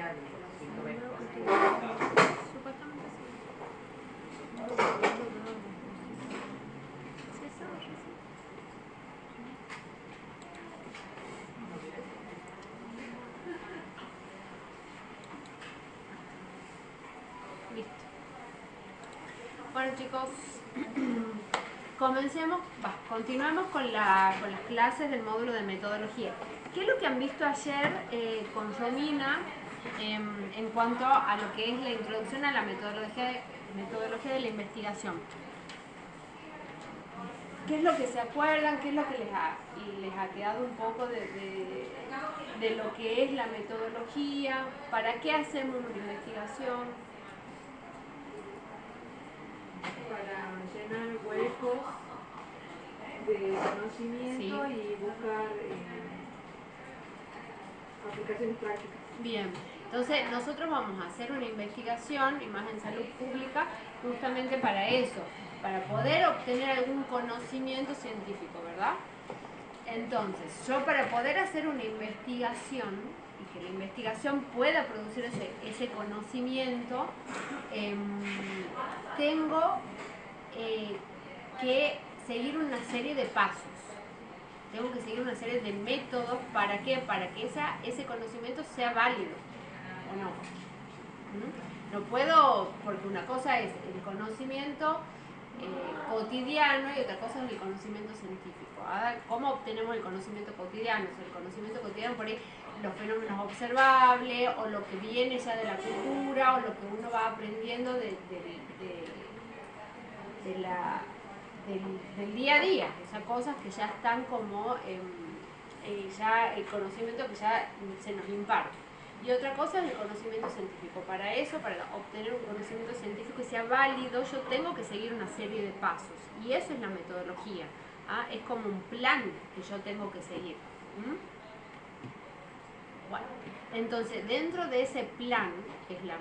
años, 120. Supuestamente sí. Listo. Bueno, chicos, continuemos con las clases del módulo de metodología. ¿Qué es lo que han visto ayer con Romina en cuanto a lo que es la introducción a la metodología de la investigación? ¿Qué es lo que se acuerdan? ¿Qué es lo que les ha quedado un poco de lo que es la metodología? ¿Para qué hacemos una investigación? Para llenar huecos de conocimiento, sí, y buscar aplicaciones prácticas. Bien, entonces nosotros vamos a hacer una investigación, y más en salud pública, justamente para eso, para poder obtener algún conocimiento científico, ¿verdad? Entonces, yo para poder hacer una investigación, y que la investigación pueda producir ese conocimiento, tengo que seguir una serie de pasos. Tengo que seguir una serie de métodos. ¿Para qué? Para que ese conocimiento sea válido o no. No puedo, porque una cosa es el conocimiento cotidiano y otra cosa es el conocimiento científico. ¿Cómo obtenemos el conocimiento cotidiano? O sea, el conocimiento cotidiano, por ahí, los fenómenos observables, o lo que viene ya de la cultura, o lo que uno va aprendiendo del día a día, esas cosas que ya están como ya el conocimiento que ya se nos imparte. Y otra cosa es el conocimiento científico. Para eso, para obtener un conocimiento científico y sea válido, yo tengo que seguir una serie de pasos. Y eso es la metodología. Es como un plan que yo tengo que seguir. Bueno, entonces dentro de ese plan, que es la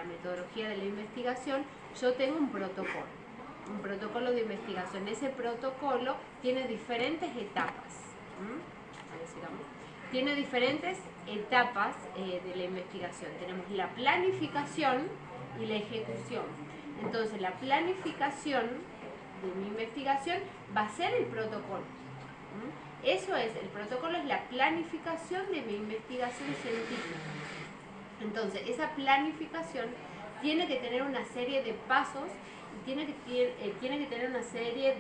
metodología de la investigación, yo tengo un protocolo de investigación. Ese protocolo tiene diferentes etapas. Tiene diferentes etapas de la investigación. Tenemos la planificación y la ejecución. Entonces, la planificación de mi investigación va a ser el protocolo. Eso es, el protocolo es la planificación de mi investigación científica. Entonces, esa planificación tiene que tener una serie de pasos y tiene que tener una serie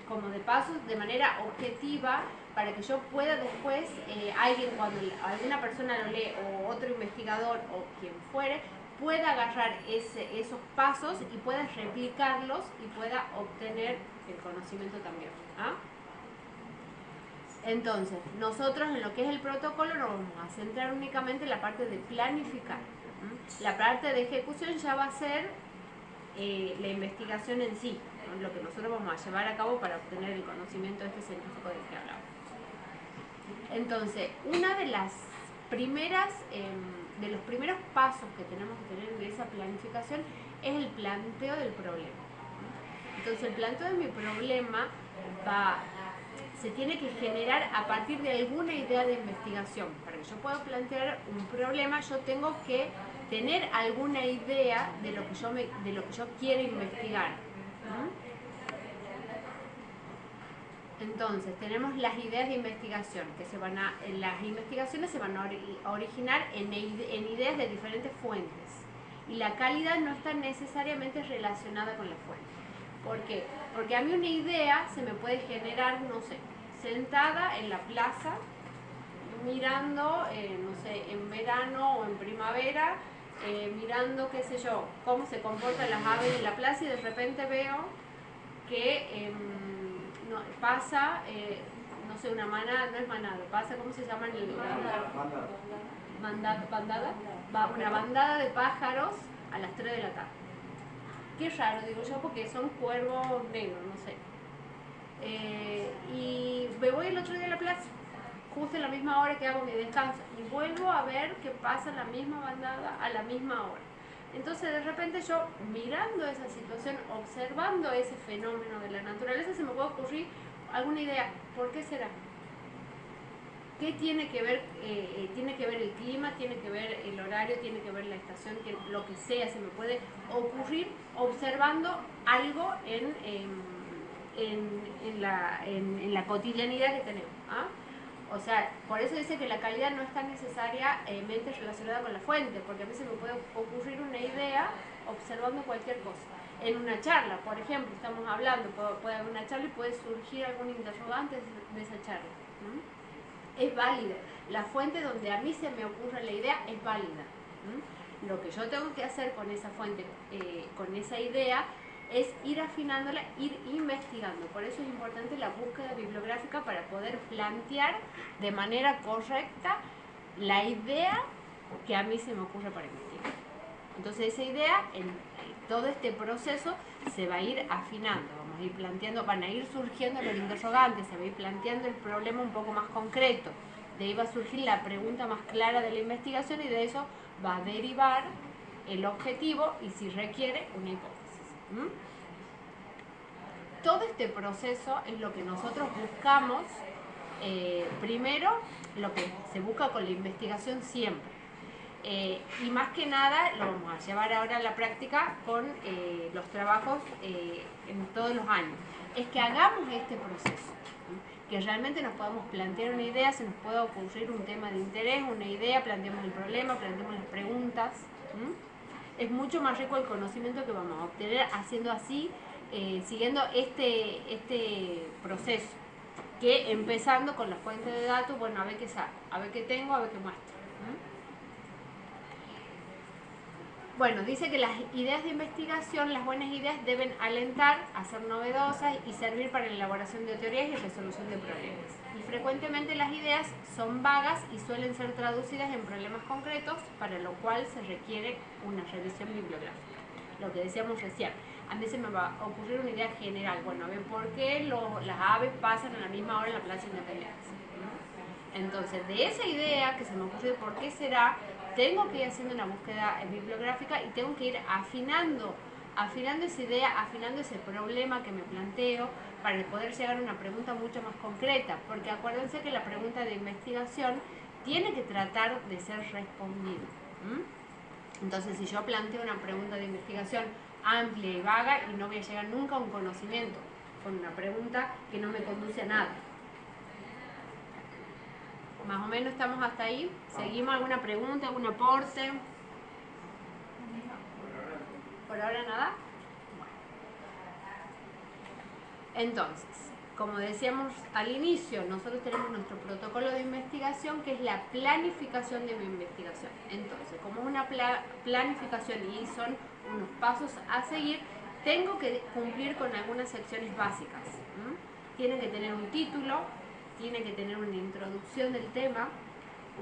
como de pasos de manera objetiva, para que yo pueda después, cuando alguna persona lo lee, o otro investigador, o quien fuere, pueda agarrar esos pasos y pueda replicarlos y pueda obtener el conocimiento también. Entonces, nosotros en lo que es el protocolo nos vamos a centrar únicamente en la parte de planificar. La parte de ejecución ya va a ser la investigación en sí, ¿no? Lo que nosotros vamos a llevar a cabo para obtener el conocimiento científico del que hablamos. Entonces, una de las primeras, de los primeros pasos que tenemos que tener en esa planificación es el planteo del problema. Entonces, el planteo de mi problema se tiene que generar a partir de alguna idea de investigación. Para que yo pueda plantear un problema, yo tengo que tener alguna idea de lo que yo quiero investigar. Entonces, tenemos las ideas de investigación, las investigaciones se van a originar en ideas de diferentes fuentes. Y la calidad no está necesariamente relacionada con la fuente. ¿Por qué? Porque a mí una idea se me puede generar, no sé, sentada en la plaza, mirando, no sé, en verano o en primavera, mirando, qué sé yo, cómo se comportan las aves en la plaza, y de repente veo que pasa, no sé, una manada, no es manada, pasa, ¿cómo se llama? Bandada. Una bandada de pájaros a las 3 de la tarde. Qué raro, digo yo, porque son cuervos negros, no sé. Y me voy el otro día a la plaza, justo en la misma hora que hago mi descanso, y vuelvo a ver que pasa la misma bandada a la misma hora. Entonces, de repente, yo mirando esa situación, observando ese fenómeno de la naturaleza, se me puede ocurrir alguna idea. ¿Por qué será? ¿Qué tiene que ver? Tiene que ver el clima, tiene que ver el horario, tiene que ver la estación, lo que sea, se me puede ocurrir observando algo en la cotidianidad que tenemos. ¿Ah? O sea, por eso dice que la calidad no está necesariamente relacionada con la fuente, porque a mí se me puede ocurrir una idea observando cualquier cosa. En una charla, por ejemplo, estamos hablando, puede haber una charla y puede surgir algún interrogante de esa charla. Es válida. La fuente donde a mí se me ocurre la idea es válida. Lo que yo tengo que hacer con esa fuente, con esa idea, es ir afinándola, ir investigando. Por eso es importante la búsqueda bibliográfica para poder plantear de manera correcta la idea que a mí se me ocurre para investigar. Entonces esa idea, en todo este proceso, se va a ir afinando, vamos a ir planteando, van a ir surgiendo los interrogantes, se va a ir planteando el problema un poco más concreto. De ahí va a surgir la pregunta más clara de la investigación y de eso va a derivar el objetivo y si requiere una hipótesis. Todo este proceso es lo que nosotros buscamos, primero, lo que se busca con la investigación siempre. Y más que nada lo vamos a llevar ahora a la práctica con los trabajos en todos los años. Es que hagamos este proceso, que realmente nos podamos plantear una idea, se nos pueda ocurrir un tema de interés, una idea, planteemos el problema, planteemos las preguntas. Es mucho más rico el conocimiento que vamos a obtener haciendo así, siguiendo este proceso, que empezando con la fuente de datos, bueno, a ver qué sale, a ver qué tengo, a ver qué muestro. Bueno, dice que las ideas de investigación, las buenas ideas deben alentar a ser novedosas y servir para la elaboración de teorías y resolución de problemas. Y frecuentemente las ideas son vagas y suelen ser traducidas en problemas concretos, para lo cual se requiere una revisión bibliográfica. Lo que decíamos recién, a mí se me va a ocurrir una idea general. Bueno, a ver por qué las aves pasan a la misma hora en la Plaza Independencia. Entonces, de esa idea que se me ocurrió, ¿por qué será? Tengo que ir haciendo una búsqueda bibliográfica y tengo que ir afinando esa idea, afinando ese problema que me planteo para poder llegar a una pregunta mucho más concreta, porque acuérdense que la pregunta de investigación tiene que tratar de ser respondida. Entonces, si yo planteo una pregunta de investigación amplia y vaga, y no voy a llegar nunca a un conocimiento con una pregunta que no me conduce a nada. Más o menos estamos hasta ahí. ¿Seguimos? ¿Alguna pregunta, algún aporte? ¿Por ahora nada? Entonces, como decíamos al inicio, nosotros tenemos nuestro protocolo de investigación, que es la planificación de mi investigación. Entonces, como es una planificación y son unos pasos a seguir, tengo que cumplir con algunas secciones básicas. Tiene que tener un título, tiene que tener una introducción del tema,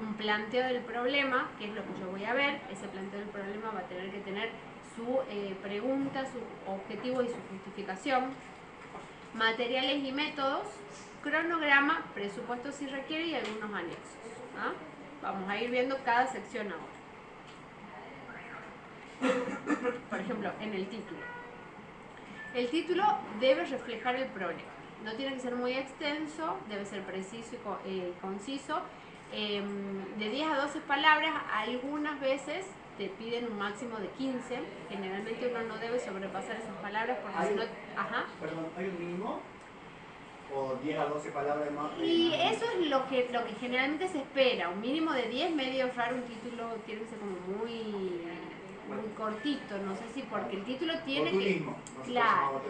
un planteo del problema, que es lo que yo voy a ver. Ese planteo del problema va a tener que tener su pregunta, su objetivo y su justificación, materiales y métodos, cronograma, presupuesto si requiere y algunos anexos. Vamos a ir viendo cada sección ahora. Por ejemplo, en el título. El título debe reflejar el problema. No tiene que ser muy extenso, debe ser preciso y conciso. De 10 a 12 palabras, algunas veces te piden un máximo de 15. Generalmente uno no debe sobrepasar esas palabras porque si no... Perdón, ¿hay un mínimo? ¿O 10 a 12 palabras más? Y eso es lo que generalmente se espera. Un mínimo de 10, medio raro, un título tiene que ser como muy cortito, no sé si porque el título tiene que... Claro,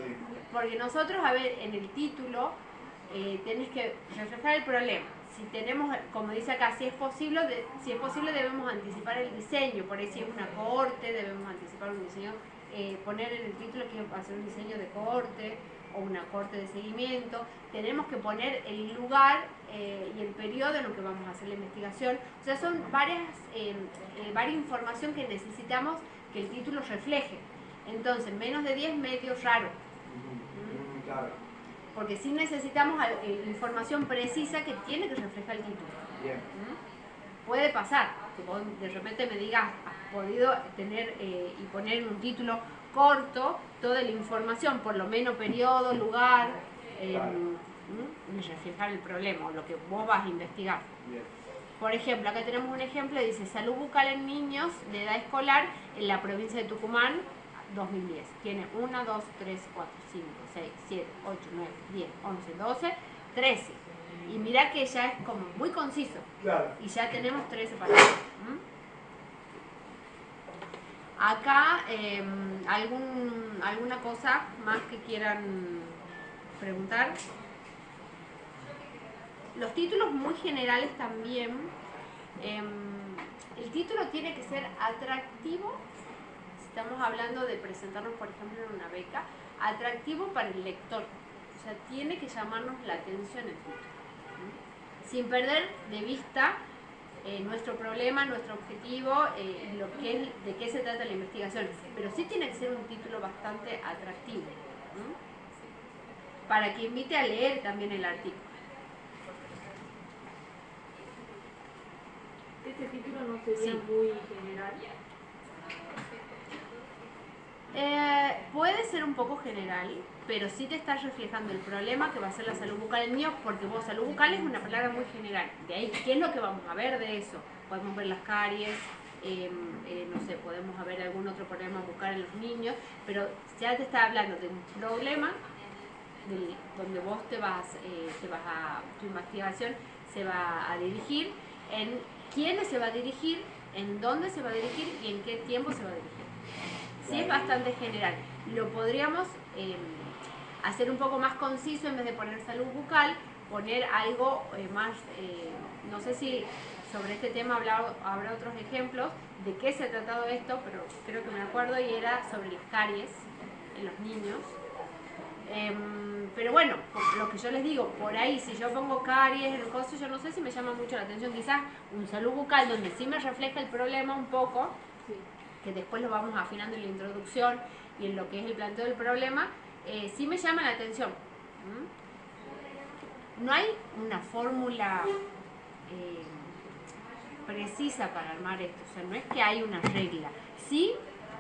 porque nosotros, a ver, en el título tenés que reflejar el problema. Si tenemos, como dice acá, si es posible debemos anticipar el diseño. Por ahí si es una cohorte, debemos anticipar un diseño, poner en el título que va a ser un diseño de cohorte o una cohorte de seguimiento. Tenemos que poner el lugar y el periodo en el que vamos a hacer la investigación. O sea, son varias información que necesitamos que el título refleje. Entonces, menos de 10, medio raro. Claro. Porque sí necesitamos información precisa que tiene que reflejar el título. Bien. Puede pasar que vos de repente me digas, has podido tener y poner en un título corto toda la información, por lo menos periodo, lugar, reflejar el problema o lo que vos vas a investigar. Bien. Por ejemplo, acá tenemos un ejemplo, dice salud bucal en niños de edad escolar en la provincia de Tucumán 2010. Tiene 1, 2, 3, 4, 5, 6, 7, 8, 9, 10, 11, 12, 13. Y mira que ya es como muy conciso. Claro. Y ya tenemos 13 palabras. Acá, ¿alguna cosa más que quieran preguntar? Los títulos muy generales también. El título tiene que ser atractivo. Estamos hablando de presentarnos, por ejemplo, en una beca. Atractivo para el lector. O sea, tiene que llamarnos la atención el título. Sin perder de vista nuestro problema, nuestro objetivo, de qué se trata la investigación. Pero sí tiene que ser un título bastante atractivo. Para que invite a leer también el artículo. Este título no sería Sí. muy general. Puede ser un poco general, pero sí te estás reflejando el problema que va a ser la salud bucal en niños, porque salud bucal es una palabra muy general. De ahí, ¿qué es lo que vamos a ver de eso? Podemos ver las caries, no sé, podemos ver algún otro problema bucal en los niños, pero ya te está hablando de un problema donde vos tu investigación se va a dirigir, en quiénes se va a dirigir, en dónde se va a dirigir y en qué tiempo se va a dirigir. Sí, es bastante general. Lo podríamos hacer un poco más conciso, en vez de poner salud bucal, poner algo más, no sé si sobre este tema habrá otros ejemplos de qué se ha tratado esto, pero creo que me acuerdo y era sobre las caries en los niños. Pero bueno, lo que yo les digo, por ahí si yo pongo caries en el coso, yo no sé si me llama mucho la atención. Quizás un salud bucal donde sí me refleja el problema un poco, Sí. que después lo vamos afinando en la introducción y en lo que es el planteo del problema, sí me llama la atención. No hay una fórmula precisa para armar esto, o sea, no es que hay una regla. Sí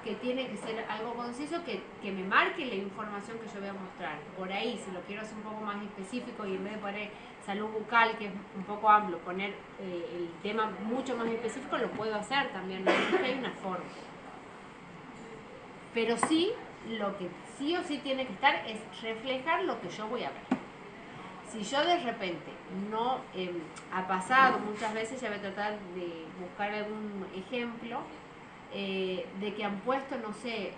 que tiene que ser algo conciso que me marque la información que yo voy a mostrar. Por ahí, si lo quiero hacer un poco más específico y en vez de poner salud bucal, que es un poco amplio, poner el tema mucho más específico, lo puedo hacer también, no es que hay una forma. Pero sí, lo que sí o sí tiene que estar es reflejar lo que yo voy a ver. Si yo de repente no ha pasado muchas veces, ya voy a tratar de buscar algún ejemplo de que han puesto, no sé,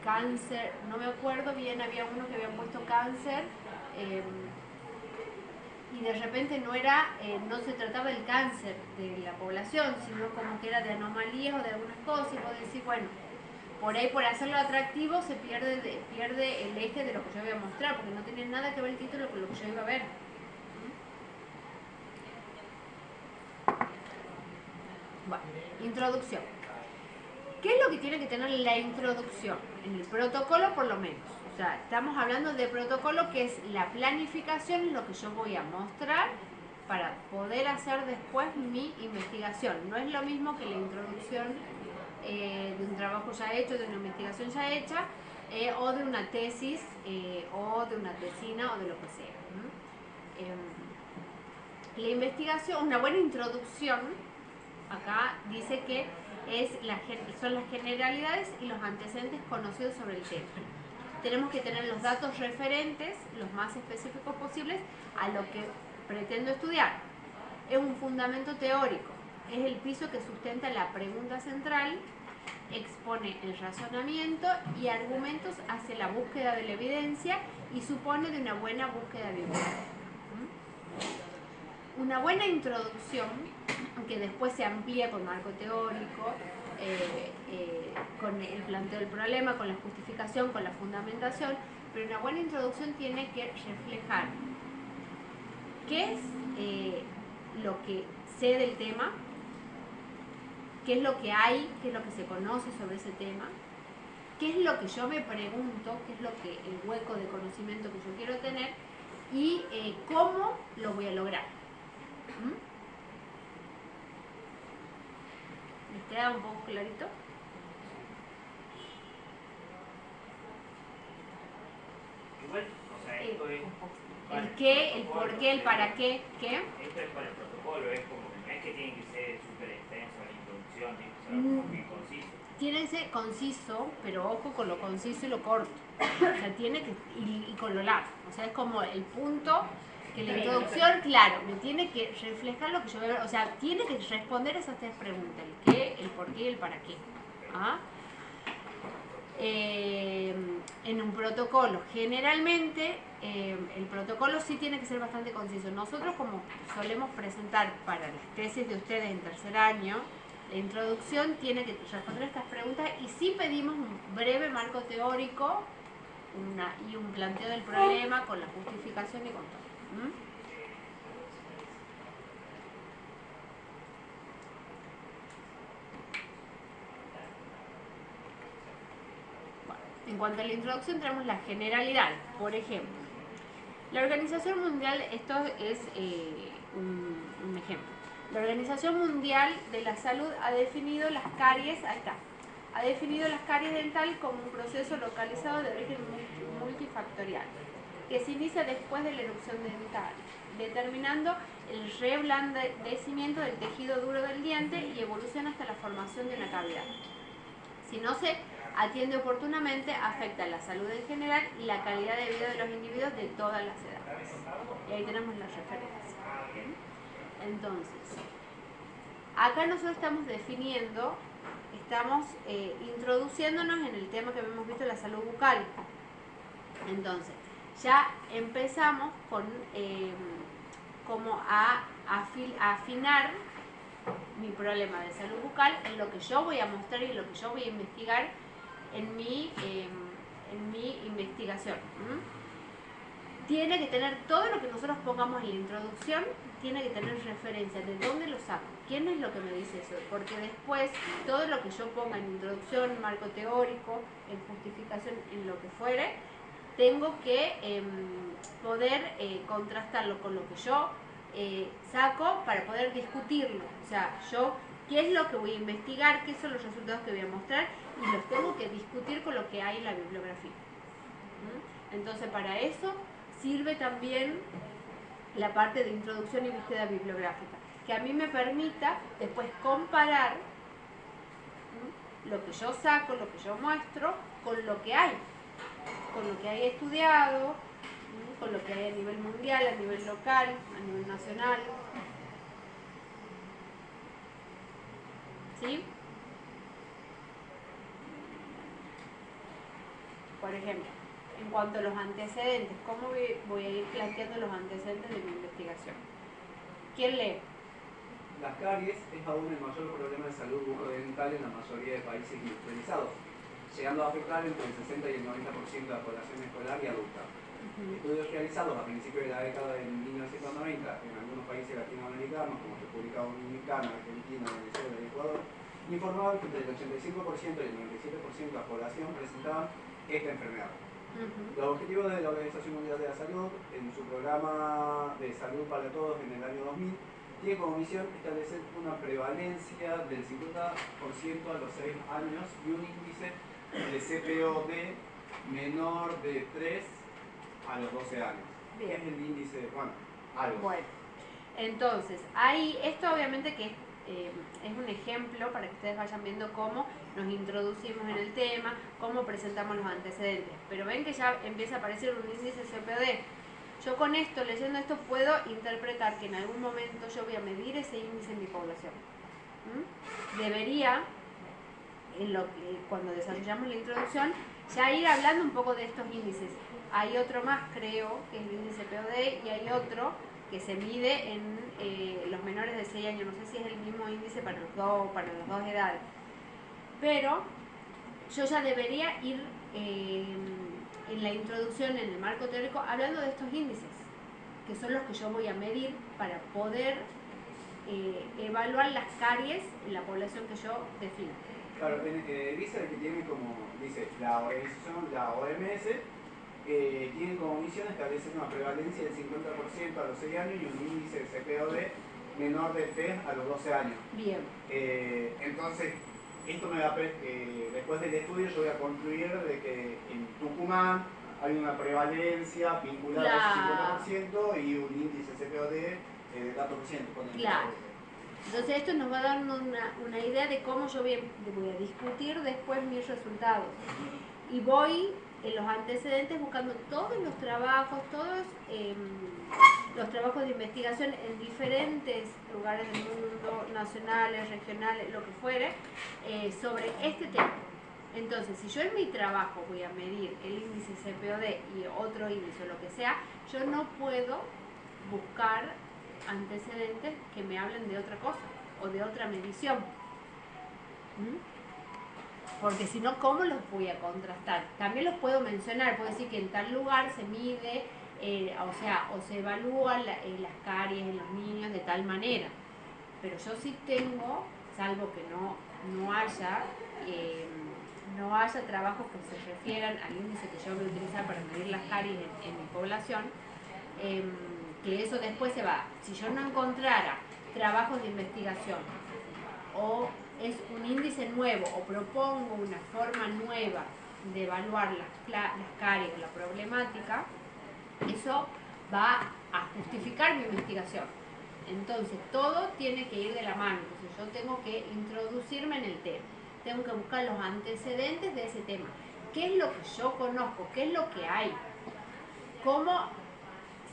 cáncer, no me acuerdo bien, había uno que habían puesto cáncer y de repente no se trataba del cáncer de la población, sino como que era de anomalías o de algunas cosas, y vos decís, bueno, por ahí por hacerlo atractivo se pierde el eje de lo que yo voy a mostrar, porque no tiene nada que ver el título con lo que yo iba a ver. Bueno, introducción. ¿Qué es lo que tiene que tener la introducción? En el protocolo por lo menos. O sea, estamos hablando de protocolo, que es la planificación, lo que yo voy a mostrar para poder hacer después mi investigación. No es lo mismo que la introducción de un trabajo ya hecho, de una investigación ya hecha, o de una tesis, o de una tesina, o de lo que sea. La investigación, una buena introducción, acá dice que son las generalidades y los antecedentes conocidos sobre el tema. Tenemos que tener los datos referentes, los más específicos posibles, a lo que pretendo estudiar. Es un fundamento teórico, es el piso que sustenta la pregunta central, expone el razonamiento y argumentos hacia la búsqueda de la evidencia y supone de una buena búsqueda bibliográfica. Una buena introducción, que después se amplía con marco teórico, con el planteo del problema, con la justificación, con la fundamentación, pero una buena introducción tiene que reflejar qué es lo que sé del tema, qué es lo que hay, qué es lo que se conoce sobre ese tema, qué es lo que yo me pregunto, qué es el hueco de conocimiento que yo quiero tener y cómo lo voy a lograr. ¿Les queda un poco clarito? Igual, o sea, esto esto es para El qué, el por protocolo, qué, el para qué, ¿qué? Esto es para el protocolo, es como que no es que tiene que ser súper extenso la introducción, tiene que ser algo muy conciso. Tiene que ser conciso, pero ojo con lo conciso y lo corto. O sea, tiene que, y con lo largo. O sea, es como el punto que la introducción, claro, me tiene que reflejar lo que yo veo. O sea, tiene que responder esas tres preguntas: el qué, el por qué y el para qué. ¿Ah? En un protocolo, generalmente el protocolo sí tiene que ser bastante conciso. Nosotros, como solemos presentar para las tesis de ustedes en tercer año, la introducción tiene que responder estas preguntas y sí pedimos un breve marco teórico y un planteo del problema con la justificación y con todo. ¿Mm? En cuanto a la introducción tenemos la generalidad. Por ejemplo, la Organización Mundial, esto es un ejemplo. La Organización Mundial de la Salud ha definido las caries, ahí está, ha definido las caries dental como un proceso localizado de origen multifactorial, que se inicia después de la erupción dental, determinando el reblandecimiento del tejido duro del diente y evoluciona hasta la formación de una cavidad. Si no se atiende oportunamente, afecta la salud en general y la calidad de vida de los individuos de todas las edades. Y ahí tenemos la referencia. Entonces, acá nosotros estamos definiendo, estamos introduciéndonos en el tema que hemos visto, la salud bucal. Entonces, ya empezamos con como a afinar mi problema de salud bucal en lo que yo voy a mostrar y lo que yo voy a investigar en mi investigación. Tiene que tener todo lo que nosotros pongamos en la introducción, tiene que tener referencia de dónde lo saco, quién es lo que me dice eso, porque después todo lo que yo ponga en introducción, marco teórico, en justificación, en lo que fuere, tengo que poder contrastarlo con lo que yo saco para poder discutirlo. O sea, yo qué es lo que voy a investigar, qué son los resultados que voy a mostrar y los tengo que discutir con lo que hay en la bibliografía. Entonces, para eso sirve también la parte de introducción y búsqueda bibliográfica, que a mí me permita después comparar lo que yo saco, lo que yo muestro, con lo que hay estudiado, con lo que hay a nivel mundial, a nivel local, a nivel nacional. ¿Sí? Por ejemplo, en cuanto a los antecedentes, ¿cómo voy a ir planteando los antecedentes de mi investigación? ¿Quién lee? Las caries es aún el mayor problema de salud bucodental en la mayoría de países industrializados, llegando a afectar entre el 60 y el 90% de la población escolar y adulta. Estudios realizados a principios de la década de 1990 en algunos países latinoamericanos como República Dominicana, Argentina, Venezuela y Ecuador informaban que entre el 85% y el 97% de la población presentaban esta enfermedad. Los objetivos de la Organización Mundial de la Salud en su programa de salud para todos en el año 2000 tiene como misión establecer una prevalencia del 50% a los 6 años y un índice de CPOD menor de 3 a los 12 años. Bien. Es el índice, bueno, algo. Bueno, entonces, ahí, esto obviamente que es un ejemplo para que ustedes vayan viendo cómo nos introducimos en el tema, cómo presentamos los antecedentes. Pero ven que ya empieza a aparecer un índice CPOD. Yo con esto, leyendo esto, puedo interpretar que en algún momento yo voy a medir ese índice en mi población. Debería, cuando desarrollamos la introducción, ya ir hablando un poco de estos índices. Hay otro más, creo, que es el índice POD, y hay otro que se mide en los menores de 6 años. No sé si es el mismo índice para las dos edades. Pero yo ya debería ir en la introducción, en el marco teórico, hablando de estos índices, que son los que yo voy a medir para poder evaluar las caries en la población que yo defino. Claro, dice que tiene como, dice, la organización, la OMS, tiene como misión establecer una prevalencia del 50% a los 6 años y un índice de CPOD menor de 3 a los 12 años. Bien. Entonces, esto me va a después del estudio yo voy a concluir de que en Tucumán hay una prevalencia vinculada a ese 50% y un índice CPOD del tanto por ciento. Claro. Entonces esto nos va a dar una idea de cómo yo voy a discutir después mis resultados. Y voy en los antecedentes buscando todos los trabajos, los trabajos de investigación en diferentes lugares del mundo, nacionales, regionales, lo que fuere, sobre este tema. Entonces, si yo en mi trabajo voy a medir el índice CPOD y otro índice o lo que sea, yo no puedo buscar antecedentes que me hablen de otra cosa o de otra medición. Porque si no, ¿cómo los voy a contrastar? También los puedo mencionar, puedo decir que en tal lugar se mide, o se evalúan las caries en los niños de tal manera. Pero yo sí tengo, salvo que no haya trabajos que se refieran al índice que yo voy a utilizar para medir las caries en mi población, que eso después se va. Si yo no encontrara trabajos de investigación o es un índice nuevo o propongo una forma nueva de evaluar las caries o la problemática, eso va a justificar mi investigación. Entonces todo tiene que ir de la mano. Entonces yo tengo que introducirme en el tema, tengo que buscar los antecedentes de ese tema. ¿Qué es lo que yo conozco? ¿Qué es lo que hay? ¿Cómo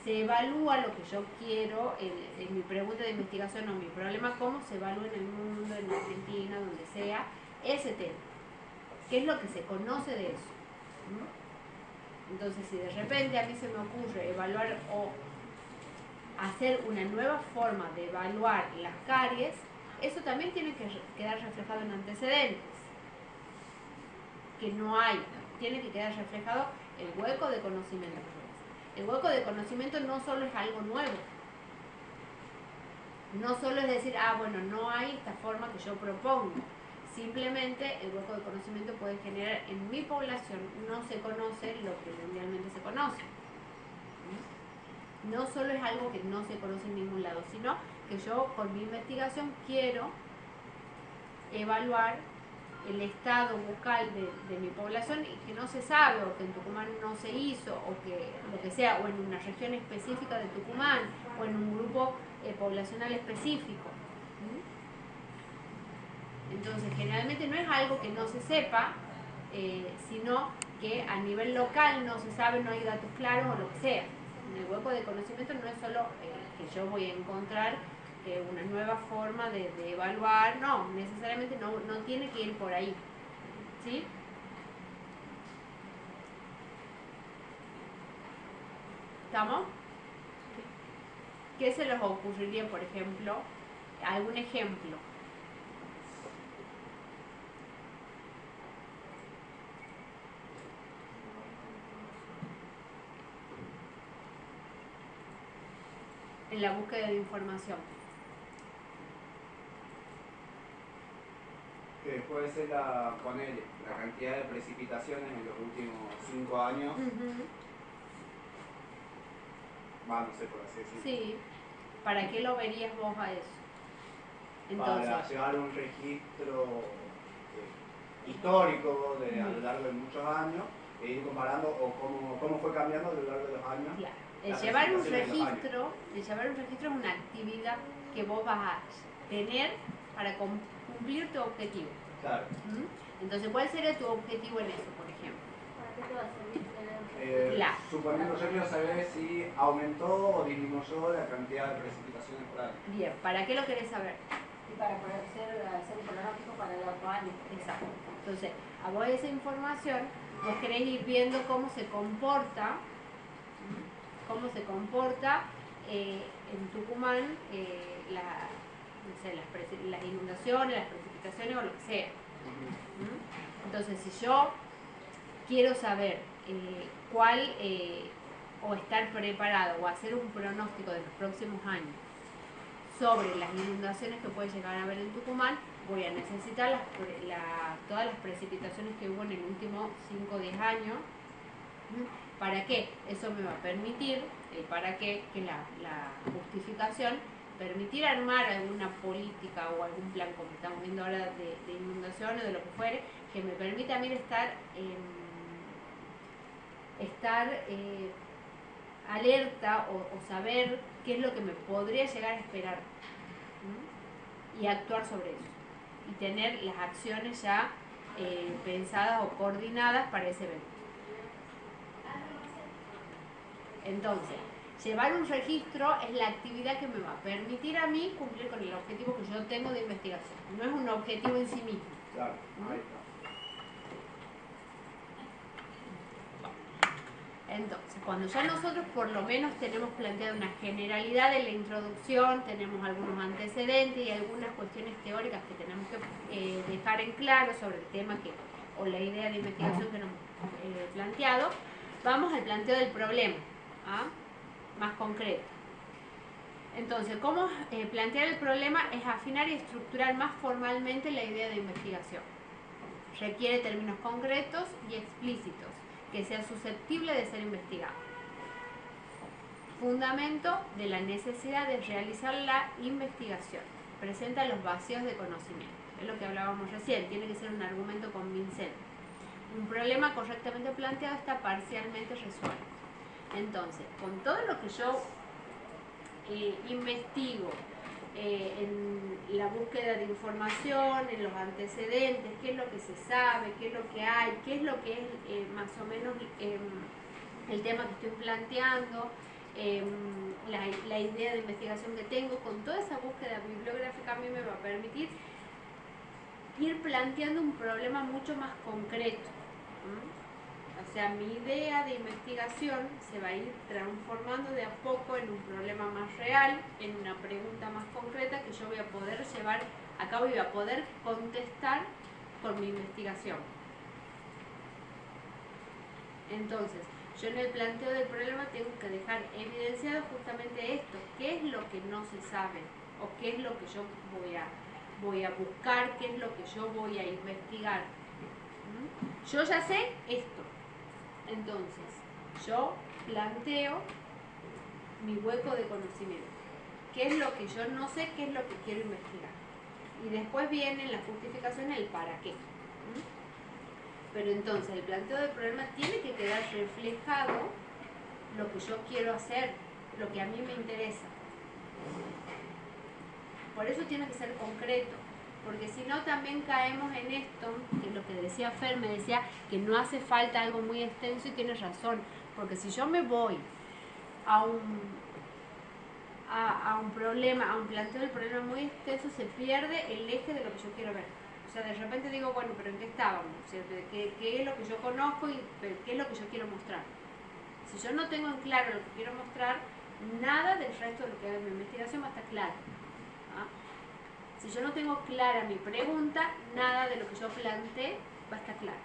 se evalúa lo que yo quiero en mi pregunta de investigación o mi problema? ¿Cómo se evalúa en el mundo, en Argentina, donde sea, ese tema? ¿Qué es lo que se conoce de eso? Entonces, si de repente a mí se me ocurre evaluar o hacer una nueva forma de evaluar las caries, eso también tiene que quedar reflejado en antecedentes, que no hay. Tiene que quedar reflejado el hueco de conocimiento. El hueco de conocimiento no solo es algo nuevo, no solo es decir, bueno, no hay esta forma que yo propongo. Simplemente el hueco de conocimiento puede generar en mi población, no se conoce lo que mundialmente se conoce. No solo es algo que no se conoce en ningún lado, sino que yo con mi investigación quiero evaluar el estado bucal de mi población y que no se sabe, o que en Tucumán no se hizo, o que lo que sea, o en una región específica de Tucumán, o en un grupo poblacional específico. Entonces, generalmente no es algo que no se sepa, sino que a nivel local no se sabe, no hay datos claros o lo que sea. El hueco de conocimiento no es solo que yo voy a encontrar una nueva forma de evaluar, no, necesariamente no tiene que ir por ahí, ¿sí? ¿Estamos? ¿Qué se les ocurriría, por ejemplo? ¿Algún ejemplo? En la búsqueda de información. Puede ser la cantidad de precipitaciones en los últimos 5 años. No sé, por así decirlo. Sí. ¿Para qué lo verías vos a eso? Entonces, para llevar un registro histórico a lo largo de muchos años e ir comparando cómo fue cambiando a lo largo de los años. Claro. El llevar un registro es una actividad que vos vas a tener para cumplir tu objetivo. Claro. Entonces, ¿cuál sería tu objetivo en eso, por ejemplo? ¿Para qué te va a servir tener Suponiendo, yo quiero saber si aumentó o disminuyó la cantidad de precipitaciones por año. Bien, ¿para qué lo querés saber? y para poder hacer un pronóstico para el otro año? Exacto. Entonces, a vos esa información, vos querés ir viendo cómo se comporta en Tucumán las inundaciones, las precipitaciones o lo que sea. Entonces, si yo quiero saber o estar preparado o hacer un pronóstico de los próximos años sobre las inundaciones que puede llegar a haber en Tucumán, voy a necesitar todas las precipitaciones que hubo en el último 5 o 10 años. ¿Para qué? Eso me va a permitir, ¿para qué? Que la justificación, permitir armar alguna política o algún plan, como estamos viendo ahora, de inundaciones o de lo que fuere, que me permita a mí estar estar alerta o saber qué es lo que me podría llegar a esperar, ¿m? Y actuar sobre eso y tener las acciones ya pensadas o coordinadas para ese evento. Entonces, llevar un registro es la actividad que me va a permitir a mí cumplir con el objetivo que yo tengo de investigación. No es un objetivo en sí mismo. Claro, ahí está. Entonces, cuando ya nosotros por lo menos tenemos planteada una generalidad de la introducción, tenemos algunos antecedentes y algunas cuestiones teóricas que tenemos que dejar en claro sobre el tema o la idea de investigación que nos hemos planteado, vamos al planteo del problema, ¿ah? Más concreto. Entonces, ¿cómo plantear el problema? Es afinar y estructurar más formalmente la idea de investigación. Requiere términos concretos y explícitos, que sea susceptible de ser investigado. Fundamento de la necesidad de realizar la investigación. Presenta los vacíos de conocimiento. Es lo que hablábamos recién, tiene que ser un argumento convincente. Un problema correctamente planteado está parcialmente resuelto. Entonces, con todo lo que yo investigo en la búsqueda de información, en los antecedentes, qué es lo que se sabe, qué es lo que hay, qué es lo que es más o menos el tema que estoy planteando, la idea de investigación que tengo, con toda esa búsqueda bibliográfica a mí me va a permitir ir planteando un problema mucho más concreto. O sea, mi idea de investigación se va a ir transformando de a poco en un problema más real, en una pregunta más concreta que yo voy a poder llevar a cabo y voy a poder contestar con mi investigación. Entonces, yo en el planteo del problema tengo que dejar evidenciado justamente esto, qué es lo que no se sabe o qué es lo que yo voy a buscar, qué es lo que yo voy a investigar. Yo ya sé esto. Entonces, yo planteo mi hueco de conocimiento. ¿Qué es lo que yo no sé? ¿Qué es lo que quiero investigar? Y después viene la justificación, el para qué. Pero entonces, el planteo del problema tiene que quedar reflejado lo que yo quiero hacer, lo que a mí me interesa. Por eso tiene que ser concreto. Porque si no también caemos en esto, que es lo que decía Fer, me decía que no hace falta algo muy extenso y tienes razón, porque si yo me voy a un problema, a un planteo del problema muy extenso, se pierde el eje de lo que yo quiero ver. O sea, de repente digo, bueno, pero ¿en qué estábamos? ¿Cierto? ¿Qué es lo que yo conozco y qué es lo que yo quiero mostrar? Si yo no tengo en claro lo que quiero mostrar, nada del resto de lo que hago en mi investigación va a estar claro. ¿Ah? Si yo no tengo clara mi pregunta, nada de lo que yo planteé va a estar claro.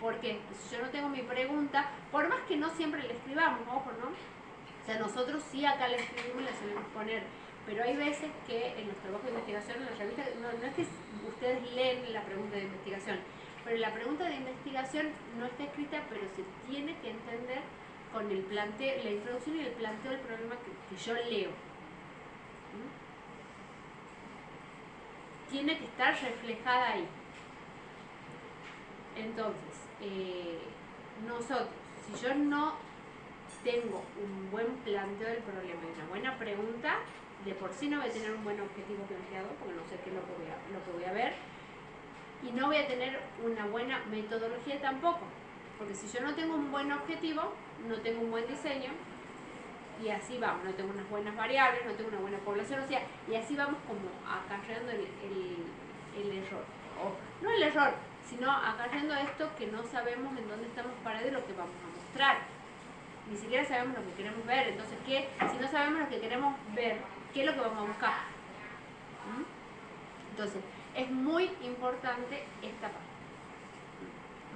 ¿Por qué? Porque si yo no tengo mi pregunta, por más que no siempre le escribamos, ojo, ¿no? O sea, nosotros sí acá le escribimos y le solemos poner, pero hay veces que en los trabajos de investigación, en la revista, no es que ustedes leen la pregunta de investigación, pero la pregunta de investigación no está escrita, pero se tiene que entender con el planteo, la introducción y el planteo del problema que yo leo. Tiene que estar reflejada ahí. Entonces, nosotros, si yo no tengo un buen planteo del problema y una buena pregunta, de por sí no voy a tener un buen objetivo planteado, porque no sé qué es lo que voy a ver, y no voy a tener una buena metodología tampoco, porque si yo no tengo un buen objetivo, no tengo un buen diseño, y así vamos, no tengo unas buenas variables, no tengo una buena población, o sea, y así vamos como acarreando el error, o no el error, sino acarreando esto que no sabemos en dónde estamos parados y lo que vamos a mostrar. Ni siquiera sabemos lo que queremos ver, entonces, si no sabemos lo que queremos ver, ¿qué es lo que vamos a buscar? Entonces, es muy importante esta parte.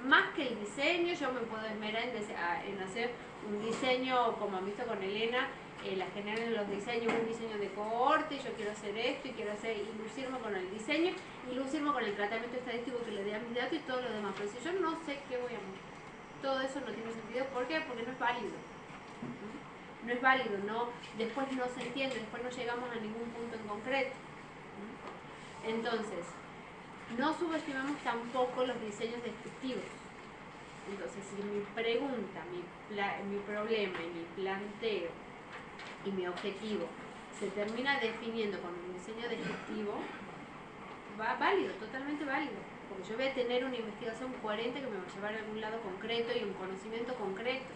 Más que el diseño, yo me puedo esmerar en hacer un diseño, como han visto con Elena, la generan los diseños, un diseño de cohorte, yo quiero hacer esto y quiero hacer, y lucirme con el diseño, y lucirme con el tratamiento estadístico que le dé a mis datos y todo lo demás. Pero si yo no sé qué voy a mostrar, todo eso no tiene sentido. ¿Por qué? Porque no es válido. No es válido, después no se entiende, después no llegamos a ningún punto en concreto. Entonces, no subestimamos tampoco los diseños descriptivos. Entonces, si mi pregunta, mi problema y mi planteo y mi objetivo se termina definiendo con un diseño descriptivo, va válido, totalmente válido, porque yo voy a tener una investigación coherente que me va a llevar a algún lado concreto y un conocimiento concreto.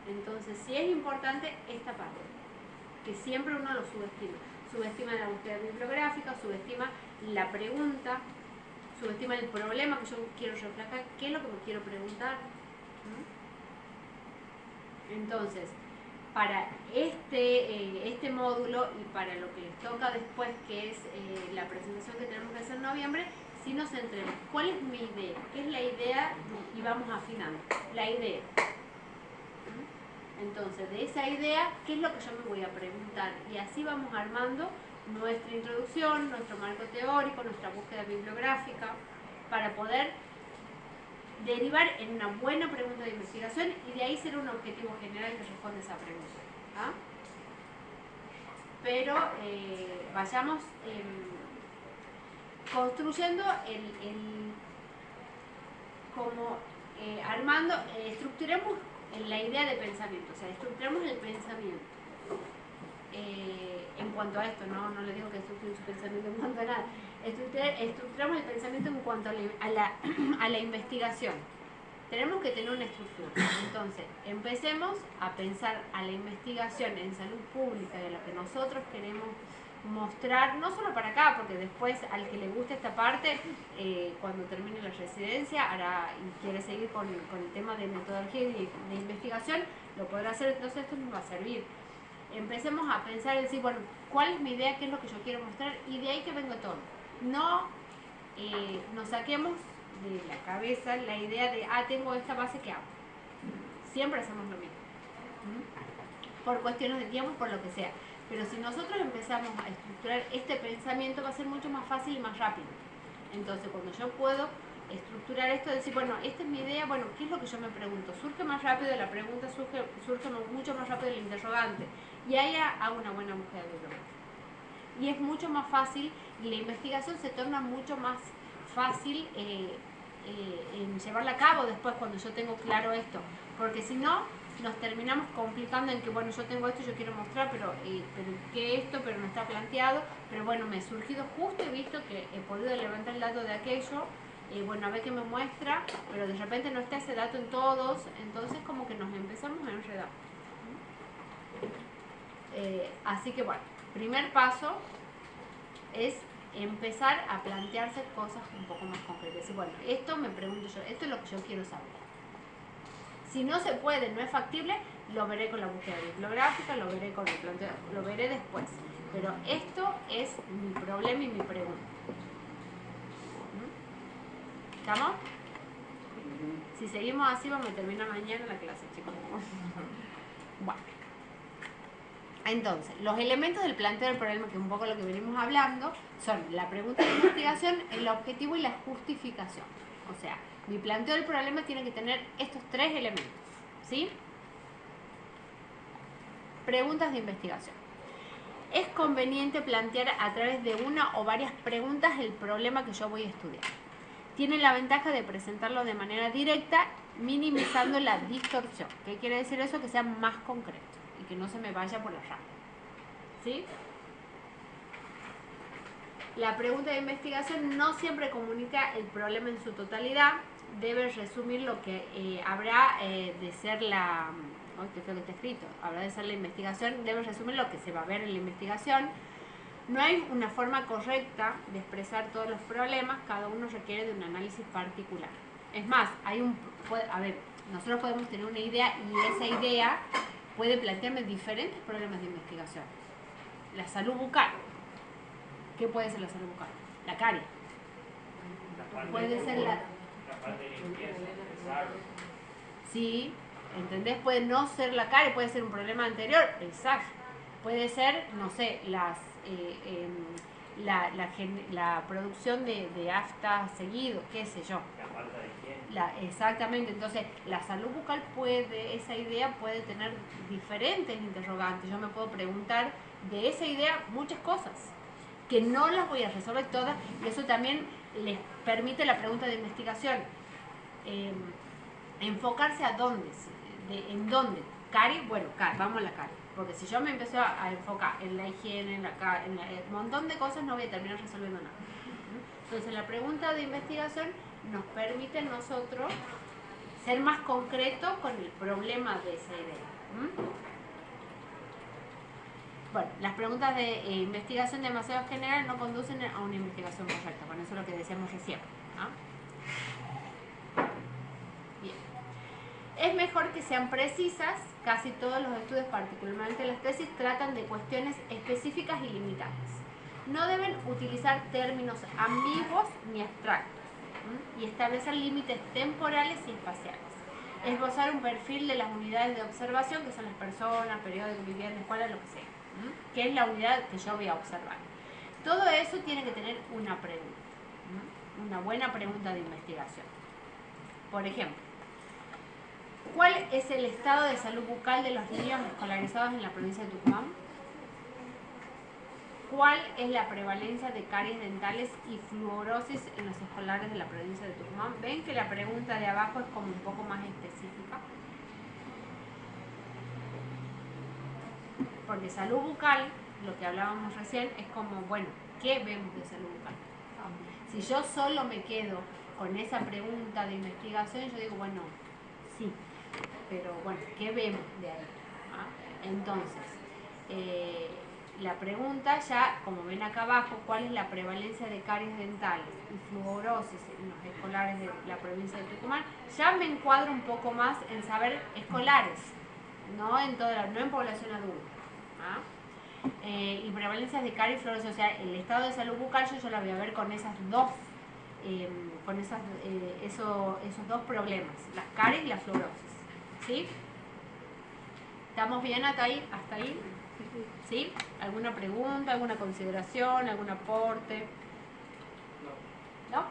Entonces, sí es importante esta parte, que siempre uno lo subestima la búsqueda bibliográfica, subestima la pregunta, subestima el problema que yo quiero reflejar, qué es lo que me quiero preguntar. Entonces, para este módulo y para lo que les toca después, que es la presentación que tenemos que hacer en noviembre, sí nos centremos. ¿Cuál es mi idea? ¿Qué es la idea? Y vamos afinando. La idea. Entonces, de esa idea, ¿qué es lo que yo me voy a preguntar? Y así vamos armando nuestra introducción, nuestro marco teórico, nuestra búsqueda bibliográfica, para poder derivar en una buena pregunta de investigación y de ahí ser un objetivo general que responde a esa pregunta. ¿Ah? Pero vayamos construyendo armando, estructuremos la idea de pensamiento, o sea, estructuremos el pensamiento. En cuanto a esto, no le digo que estructuren su pensamiento en cuanto a nada, estructuramos el pensamiento en cuanto a la investigación. Tenemos que tener una estructura. Entonces, empecemos a pensar a la investigación en salud pública de lo que nosotros queremos mostrar, no solo para acá, porque después al que le guste esta parte, cuando termine la residencia hará y quiere seguir con el tema de metodología y de investigación, lo podrá hacer, entonces esto nos va a servir. Empecemos a pensar y decir, bueno, ¿cuál es mi idea? ¿Qué es lo que yo quiero mostrar? Y de ahí que venga todo. No nos saquemos de la cabeza la idea de, tengo esta base, ¿qué hago? Siempre hacemos lo mismo. Por cuestiones de tiempo, por lo que sea. Pero si nosotros empezamos a estructurar este pensamiento, va a ser mucho más fácil y más rápido. Entonces, cuando yo puedo estructurar esto, decir, bueno, esta es mi idea, bueno, ¿qué es lo que yo me pregunto? Surge más rápido la pregunta, surge mucho más rápido el interrogante. Y ahí hago una buena búsqueda bibliográfica. Y es mucho más fácil, y la investigación se torna mucho más fácil en llevarla a cabo después cuando yo tengo claro esto. Porque si no, nos terminamos complicando en que, bueno, yo tengo esto, yo quiero mostrar, pero que esto, pero no está planteado, pero bueno, me he surgido justo, he visto que he podido levantar el dato de aquello, bueno, a ver qué me muestra, pero de repente no está ese dato en todos, entonces como que nos empezamos a enredar. Así que bueno, primer paso es empezar a plantearse cosas un poco más concretas. Y bueno, esto me pregunto yo, esto es lo que yo quiero saber. Si no se puede, no es factible, lo veré con la búsqueda bibliográfica, lo veré con el planteo, lo veré después. Pero esto es mi problema y mi pregunta. ¿Estamos? Si seguimos así, vamos a terminar mañana la clase, chicos. Bueno. Entonces, los elementos del planteo del problema, que es un poco lo que venimos hablando, son la pregunta de investigación, el objetivo y la justificación. O sea, mi planteo del problema tiene que tener estos tres elementos, ¿sí? Preguntas de investigación. Es conveniente plantear a través de una o varias preguntas el problema que yo voy a estudiar. Tiene la ventaja de presentarlo de manera directa, minimizando la distorsión. ¿Qué quiere decir eso? Que sea más concreto y que no se me vaya por la rama. ¿Sí? La pregunta de investigación no siempre comunica el problema en su totalidad. Debe resumir lo que habrá de ser la... ¿qué fue lo que está escrito? Habrá de ser la investigación. Debe resumir lo que se va a ver en la investigación. No hay una forma correcta de expresar todos los problemas. Cada uno requiere de un análisis particular. Es más, nosotros podemos tener una idea y esa idea puede plantearme diferentes problemas de investigación. La salud bucal. ¿Qué puede ser la salud bucal? La carie. Puede ser la parte de limpieza, pesar. Sí, ¿entendés? Puede no ser la carie, puede ser un problema anterior. Exacto. Puede ser, no sé, la producción de afta seguido, qué sé yo. La falta de higiene. Exactamente, entonces la salud bucal esa idea puede tener diferentes interrogantes. Yo me puedo preguntar de esa idea muchas cosas, que no las voy a resolver todas, y eso también les permite la pregunta de investigación. enfocarse a dónde, en dónde. Caries, bueno, vamos a la caries. Porque si yo me empiezo a enfocar en la higiene, en un montón de cosas, no voy a terminar resolviendo nada. Entonces la pregunta de investigación nos permite nosotros ser más concretos con el problema de esa idea. Bueno, las preguntas de investigación demasiado generales no conducen a una investigación correcta. Bueno, eso es lo que decíamos recién. Bien. Es mejor que sean precisas. Casi todos los estudios, particularmente las tesis, tratan de cuestiones específicas y limitadas. No deben utilizar términos ambiguos ni abstractos y establecer límites temporales y espaciales. Esbozar un perfil de las unidades de observación, que son las personas, periódicos, viviendas, escuelas, lo que sea, que es la unidad que yo voy a observar. Todo eso tiene que tener una pregunta, una buena pregunta de investigación. Por ejemplo, ¿cuál es el estado de salud bucal de los niños escolarizados en la provincia de Tucumán? ¿Cuál es la prevalencia de caries dentales y fluorosis en los escolares de la provincia de Tucumán? ¿Ven que la pregunta de abajo es como un poco más específica? Porque salud bucal, lo que hablábamos recién, es como, bueno, ¿qué vemos de salud bucal? Si yo solo me quedo con esa pregunta de investigación, yo digo, bueno, sí, pero bueno, ¿qué vemos de ahí? Entonces, la pregunta ya, como ven acá abajo, ¿cuál es la prevalencia de caries dentales y fluorosis en los escolares de la provincia de Tucumán? Ya me encuadro un poco más en saber escolares, no en población adulta. Y prevalencias de caries y fluorosis, o sea, el estado de salud bucal yo la voy a ver con esas dos, esos dos problemas, las caries y la fluorosis. ¿Sí? ¿Estamos bien hasta ahí? ¿Sí? ¿Alguna pregunta, alguna consideración, algún aporte? ¿No?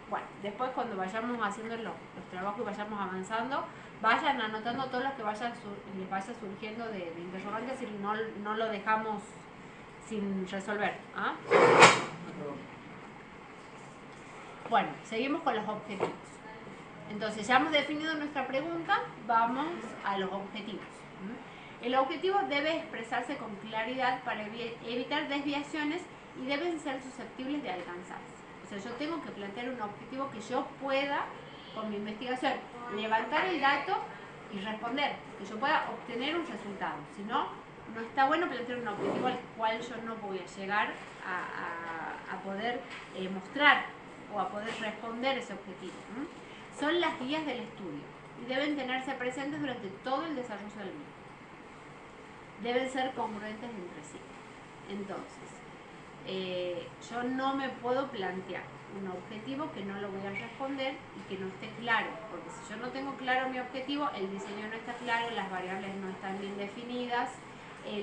Bueno, después cuando vayamos haciendo los trabajos y vayamos avanzando, vayan anotando todo lo que les vaya surgiendo de interrogantes y no lo dejamos sin resolver. Bueno, seguimos con los objetivos. Entonces, ya hemos definido nuestra pregunta, vamos a los objetivos. El objetivo debe expresarse con claridad para evitar desviaciones y deben ser susceptibles de alcanzarse. O sea, yo tengo que plantear un objetivo que yo pueda, con mi investigación, levantar el dato y responder, que yo pueda obtener un resultado. Si no, no está bueno plantear un objetivo al cual yo no voy a llegar a poder mostrar o a poder responder ese objetivo. Son las guías del estudio y deben tenerse presentes durante todo el desarrollo del mismo. Deben ser congruentes entre sí. Entonces, yo no me puedo plantear un objetivo que no lo voy a responder y que no esté claro, porque si yo no tengo claro mi objetivo, el diseño no está claro, las variables no están bien definidas,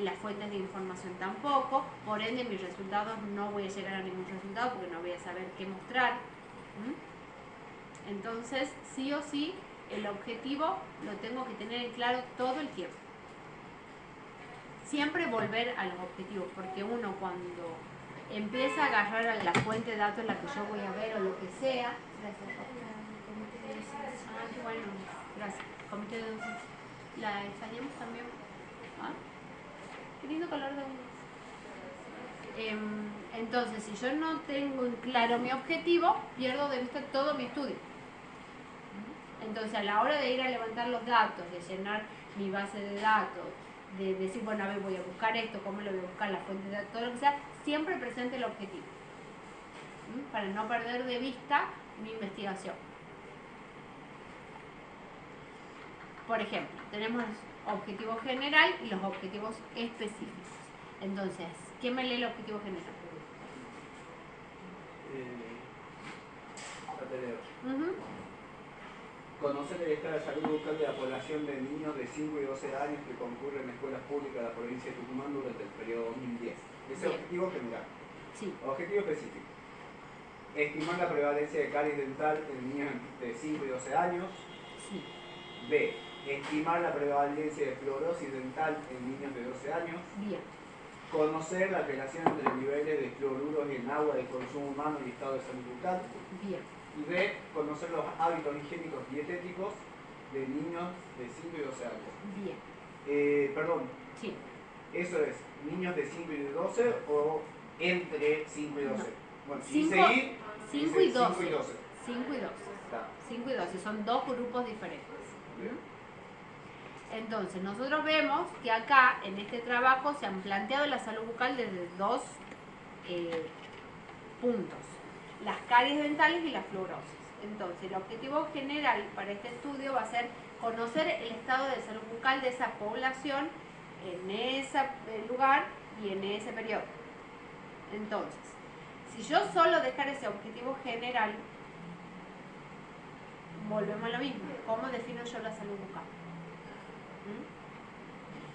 las fuentes de información tampoco, por ende mis resultados no voy a llegar a ningún resultado porque no voy a saber qué mostrar. Entonces, sí o sí, el objetivo lo tengo que tener en claro todo el tiempo. Siempre volver a los objetivos, porque uno cuando empieza a agarrar a la fuente de datos en la que yo voy a ver o lo que sea. Gracias. Bueno, gracias. Comité de docencia. La extrañamos también. Qué lindo color de uñas. Entonces, si yo no tengo en claro mi objetivo, pierdo de vista todo mi estudio. Entonces, a la hora de ir a levantar los datos, de llenar mi base de datos, de decir, bueno, a ver, voy a buscar esto, cómo lo voy a buscar, la fuente de datos, todo lo que sea, siempre presente el objetivo, para no perder de vista mi investigación. Por ejemplo, tenemos el objetivo general y los objetivos específicos. Entonces, ¿quién me lee el objetivo general? Conocer el estado de salud bucal de la población de niños de 5 y 12 años que concurren a escuelas públicas de la provincia de Tucumán durante el periodo 2010. Ese es objetivo general. Sí. Objetivo específico. Estimar la prevalencia de caries dental en niños de 5 y 12 años. Sí. B. Estimar la prevalencia de fluorosis dental en niños de 12 años. Bien. Conocer la relación entre niveles de fluoruros en agua de consumo humano y estado de salud bucal. Bien. Y B, conocer los hábitos higiénicos dietéticos de niños de 5 y 12 años. Bien. Perdón, Sí. eso es, niños de 5 y de 12 o entre 5 y 12. No. Bueno, y 5 seguir, 5 y 12. 5 y 12. 5 y 12. Está. 5 y 12, son dos grupos diferentes. Bien. Entonces, nosotros vemos que acá, en este trabajo, se han planteado la salud bucal desde dos puntos: las caries dentales y la fluorosis. Entonces, el objetivo general para este estudio va a ser conocer el estado de salud bucal de esa población en ese lugar y en ese periodo. Entonces, si yo solo dejara ese objetivo general, volvemos a lo mismo. ¿Cómo defino yo la salud bucal?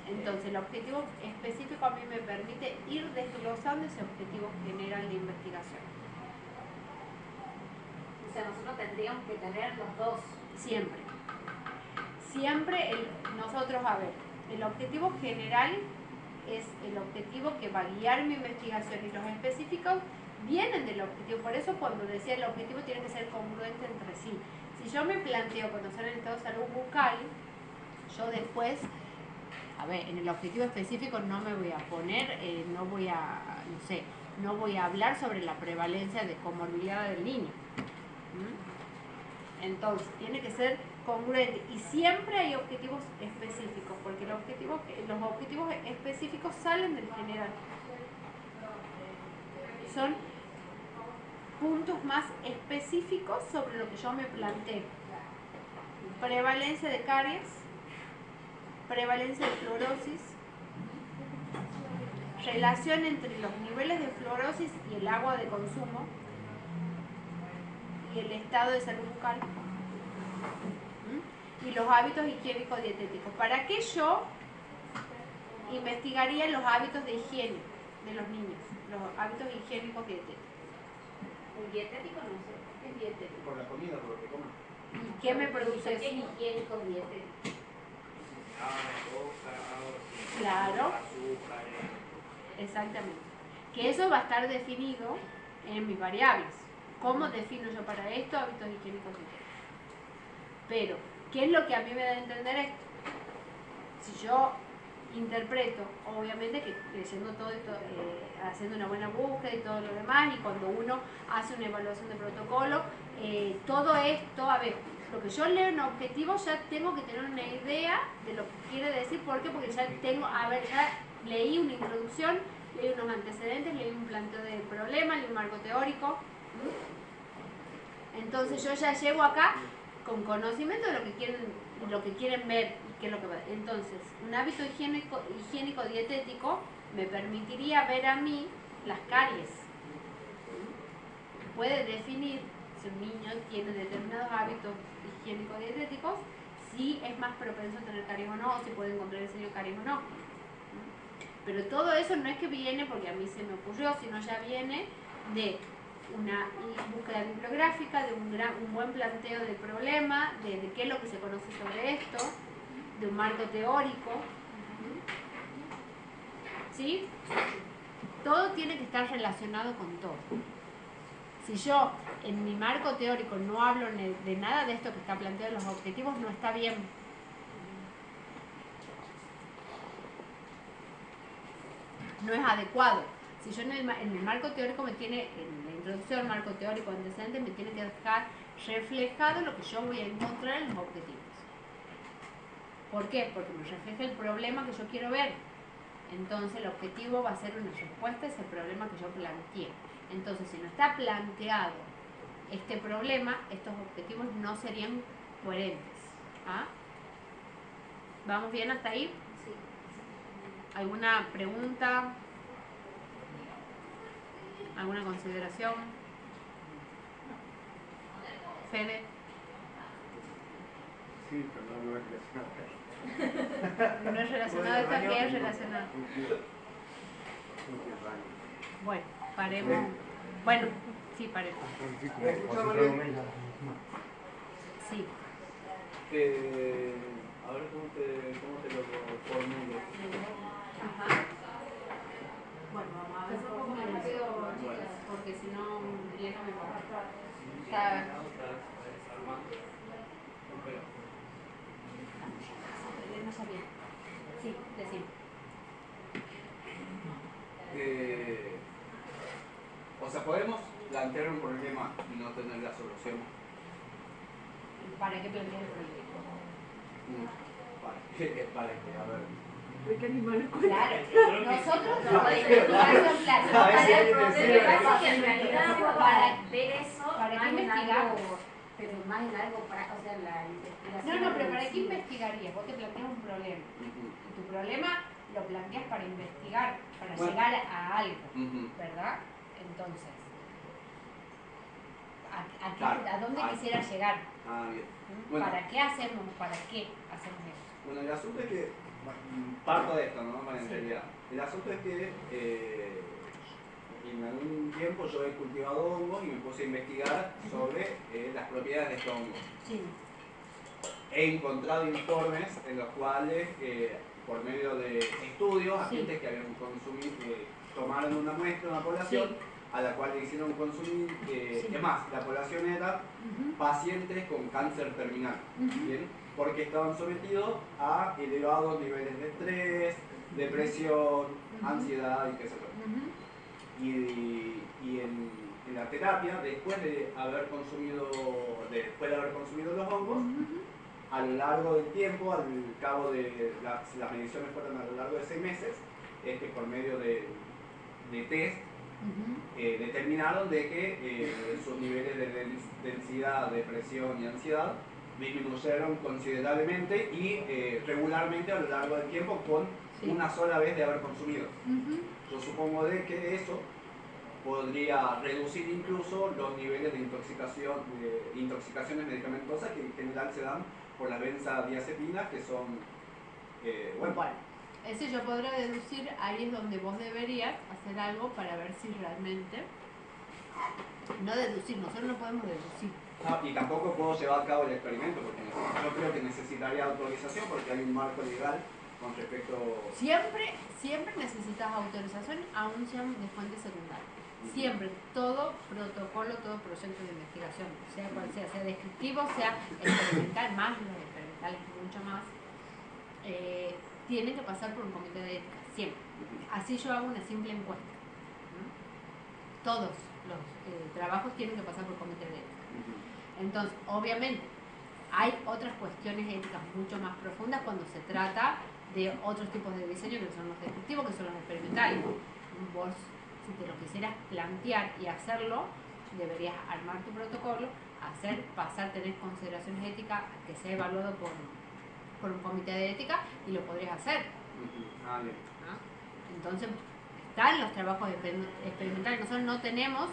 Entonces, el objetivo específico a mí me permite ir desglosando ese objetivo general de investigación. O sea, nosotros tendríamos que tener los dos. Siempre. Siempre nosotros, a ver, el objetivo general es el objetivo que va a guiar mi investigación y los específicos vienen del objetivo. Por eso cuando decía el objetivo tiene que ser congruente entre sí. Si yo me planteo conocer el estado de salud bucal, yo después, a ver, en el objetivo específico no me voy a poner, no voy a hablar sobre la prevalencia de comorbilidad del niño. Entonces, tiene que ser congruente y siempre hay objetivos específicos, porque los objetivos específicos salen del general. Son puntos más específicos sobre lo que yo me planteo. Prevalencia de caries, prevalencia de fluorosis, relación entre los niveles de fluorosis y el agua de consumo y el estado de salud bucal y los hábitos higiénicos dietéticos. ¿Para qué yo investigaría los hábitos de higiene de los niños? Los hábitos higiénicos dietéticos. El dietético no sé. ¿Qué es dietético? Por la comida, por lo que comen. ¿Y qué me produce ¿Qué eso? es higiénico dietético? Claro. Azúcares. Exactamente. Que eso va a estar definido en mis variables. ¿Cómo defino yo para esto hábitos higiénicos dietéticos? Pero, ¿qué es lo que a mí me da a entender esto? Si yo interpreto, obviamente que leyendo todo esto, haciendo una buena búsqueda y todo lo demás, y cuando uno hace una evaluación de protocolo, todo esto, a ver, lo que yo leo en objetivo ya tengo que tener una idea de lo que quiere decir. ¿Por qué? Porque ya tengo, a ver, ya leí una introducción, leí unos antecedentes, leí un planteo de problema, leí un marco teórico. Entonces yo ya llego acá con conocimiento de lo que quieren ver y qué es lo que va. Entonces, un hábito higiénico dietético me permitiría ver a mí las caries. Puede definir si un niño tiene determinados hábitos higiénicos dietéticos, si es más propenso a tener caries o no, o si puede encontrar ese niño caries o no. Pero todo eso no es que viene porque a mí se me ocurrió, sino ya viene de una búsqueda bibliográfica, de un buen planteo del problema, de qué es lo que se conoce sobre esto, de un marco teórico. ¿Sí? Todo tiene que estar relacionado con todo. Si yo en mi marco teórico no hablo de nada de esto que está planteado en los objetivos, no está bien. No es adecuado. Si yo en el marco teórico en la introducción, marco teórico, antecedente, me tiene que dejar reflejado lo que yo voy a encontrar en los objetivos. ¿Por qué? Porque me refleja el problema que yo quiero ver. Entonces el objetivo va a ser una respuesta a ese problema que yo planteé. Entonces, si no está planteado este problema, estos objetivos no serían coherentes. ¿Ah? ¿Vamos bien hasta ahí? Sí. ¿Alguna pregunta? ¿Alguna consideración? Fede. Sí, pero no es relacionado. No es relacionado a esto, ¿qué es relacionado? Bueno, paremos. Bueno, sí, paremos. Sí. A ver cómo te lo formulo. Ajá. Bueno, vamos a ver un poco más Bueno. rápido, chicas, porque si no, Elena me va a Está- Elena sabía. Sí, decir. O sea, podemos plantear un problema y no tener la solución. ¿Para qué plantear el problema? A ver. ¿De qué animal? Yo creo que Nosotros sí. no, de investigación clásica. No, Para ese el es problema, decir, Pasa que en realidad para ver eso ¿para qué más en investigar? algo, pero más en algo para, o sea, la investigación. No, pero ¿para qué investigarías? Vos te planteas un problema. Y tu problema lo planteas para investigar, para Bueno. llegar a algo, Ujú. ¿verdad? Entonces, Claro. ¿a dónde Ah. quisieras llegar? Bien. Bueno. ¿Para qué hacemos? ¿Para qué hacemos eso? Bueno, el asunto es que, parto de esto, ¿no? Bueno, en Sí. realidad, el asunto es que en algún tiempo yo he cultivado hongos y me puse a investigar sobre las propiedades de estos hongos. Sí. He encontrado informes en los cuales, por medio de estudios, Sí. agentes que habían consumido, tomaron una muestra de una población, Sí. a la cual le hicieron consumir, Sí. es más, la población era pacientes con cáncer terminal, ¿bien? Porque estaban sometidos a elevados niveles de estrés, depresión, ansiedad y qué sé yo. Y en la terapia, después de haber consumido los hongos, a lo largo del tiempo, al cabo de las mediciones fueron a lo largo de 6 meses, por medio de test, determinaron de que sus niveles de densidad, depresión y ansiedad disminuyeron considerablemente y regularmente a lo largo del tiempo con una sola vez de haber consumido. Yo supongo de que eso podría reducir incluso los niveles de intoxicaciones medicamentosas que en general se dan por las benzodiazepinas, que son, Bueno, eso yo podría deducir, ahí es donde vos deberías hacer algo para ver si realmente, no deducir, nosotros no podemos deducir. y tampoco puedo llevar a cabo el experimento, porque yo creo que necesitaría autorización porque hay un marco legal con respecto... Siempre necesitas autorización, aún sean de fuente secundaria. Siempre, todo protocolo, todo proyecto de investigación, sea cual sea descriptivo, sea experimental, más los experimentales, mucho más, tienen que pasar por un comité de ética, siempre. Así yo hago una simple encuesta. Todos los trabajos tienen que pasar por comité de ética. Entonces, obviamente, hay otras cuestiones éticas mucho más profundas cuando se trata de otros tipos de diseño que son los descriptivos, que son los experimentales. Vos, si te lo quisieras plantear y hacerlo, deberías armar tu protocolo, tener consideraciones éticas, que sea evaluado por un comité de ética y lo podrías hacer. Bien. Entonces, están los trabajos experimentales. Nosotros no tenemos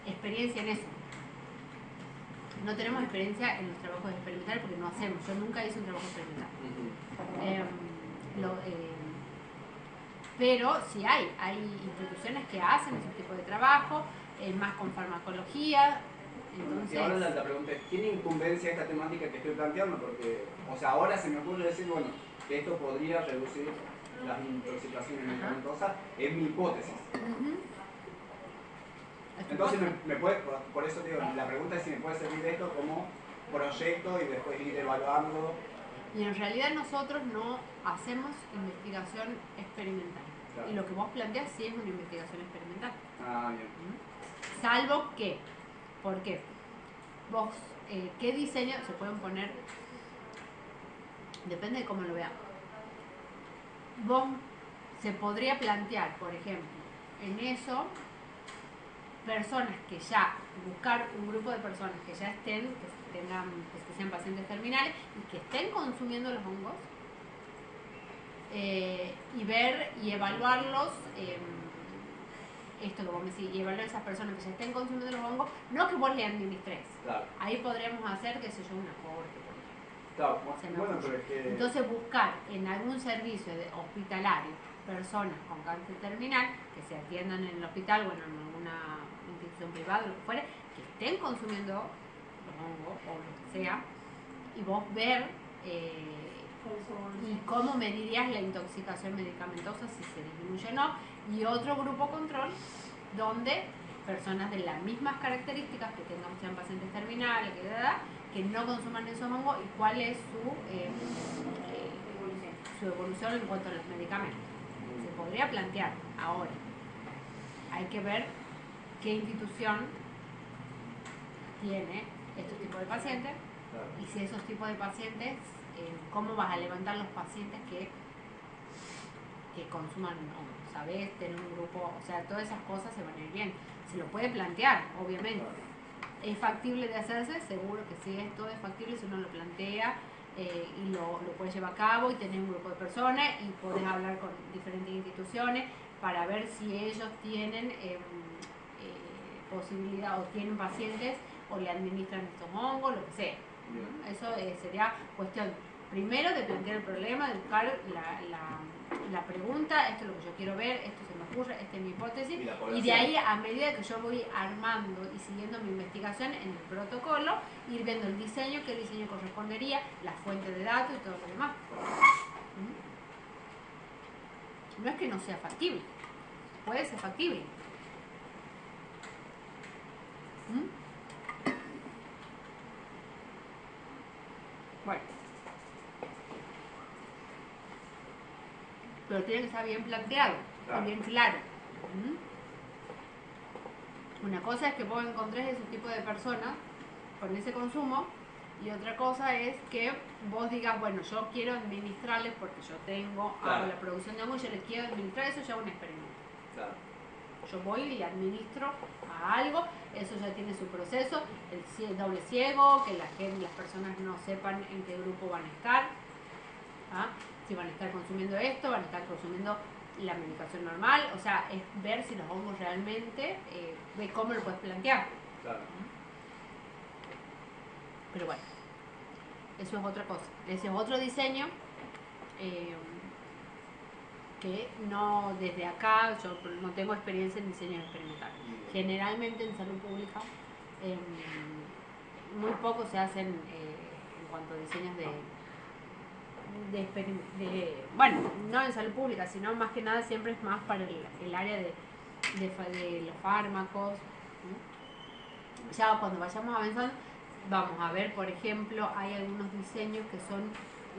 experiencia en eso. No tenemos experiencia en los trabajos experimentales porque no hacemos. Yo nunca hice un trabajo experimental. Pero sí hay instituciones que hacen ese tipo de trabajo, más con farmacología. Entonces, Y ahora la pregunta es, ¿tiene incumbencia esta temática que estoy planteando? Porque, o sea, ahora se me ocurre decir, bueno, que esto podría reducir las intoxicaciones medicamentosas, es mi hipótesis. Entonces, por eso digo, la pregunta es si me puede servir esto como proyecto y después ir evaluando. Y en realidad nosotros no hacemos investigación experimental. Claro. Y lo que vos planteas sí es una investigación experimental. Bien. Salvo que, ¿por qué? Vos, ¿qué diseño se pueden poner? Depende de cómo lo veamos. Vos se podría plantear, por ejemplo, en eso, personas que ya, buscar un grupo de personas que ya estén, que sean pacientes terminales y que estén consumiendo los hongos, y ver y evaluarlos, esto que vos me decís, y evaluar a esas personas que ya estén consumiendo los hongos, no que vos le administres. Claro. Ahí podríamos hacer, qué sé yo, una corte, por ejemplo. Claro, Se me bueno, ocurre. pero es que... Entonces buscar en algún servicio hospitalario personas con cáncer terminal que se atiendan en el hospital o en alguna institución privada, lo que fuere, que estén consumiendo los hongos o lo que sea, y vos ver ¿Y cómo medirías la intoxicación medicamentosa si se disminuye o no? Y otro grupo control donde personas de las mismas características que sean pacientes terminales, que no consuman isomongo y cuál es su evolución en cuanto a los medicamentos. Se podría plantear ahora. Hay que ver qué institución tiene estos tipos de pacientes y si esos tipos de pacientes, cómo vas a levantar los pacientes que consuman hongo, ¿sabes? Tener un grupo, o sea, todas esas cosas se van a ir bien. Se lo puede plantear, obviamente. ¿Es factible de hacerse? Seguro que sí, esto es factible si uno lo plantea y lo puedes llevar a cabo y tener un grupo de personas y podés hablar con diferentes instituciones para ver si ellos tienen posibilidad o tienen pacientes o le administran estos hongos, lo que sea. Eso sería cuestión primero de plantear el problema, de buscar la pregunta, esto es lo que yo quiero ver, esto se me ocurre, esta es mi hipótesis, y de ahí a medida que yo voy armando y siguiendo mi investigación en el protocolo, ir viendo el diseño, qué diseño correspondería, la fuente de datos y todo lo demás. No es que no sea factible, puede ser factible. Bueno, pero tiene que estar bien planteado, bien claro. Una cosa es que vos encontrés ese tipo de personas con ese consumo y otra cosa es que vos digas, bueno, yo quiero administrarles porque yo hago la producción de hongo y yo les quiero administrar, eso ya es un experimento. Yo voy y le administro a algo, eso ya tiene su proceso, el doble ciego, que las personas no sepan en qué grupo van a estar, si van a estar consumiendo esto, van a estar consumiendo la medicación normal, o sea, es ver si los hongos realmente, ve cómo lo puedes plantear. Pero bueno, eso es otra cosa, ese es otro diseño. Que no, desde acá, yo no tengo experiencia en diseño experimental. Generalmente en salud pública muy poco se hacen en cuanto a diseños bueno, no en salud pública, sino más que nada siempre es más para el área de los fármacos. Ya cuando vayamos avanzando, vamos a ver, por ejemplo, hay algunos diseños que son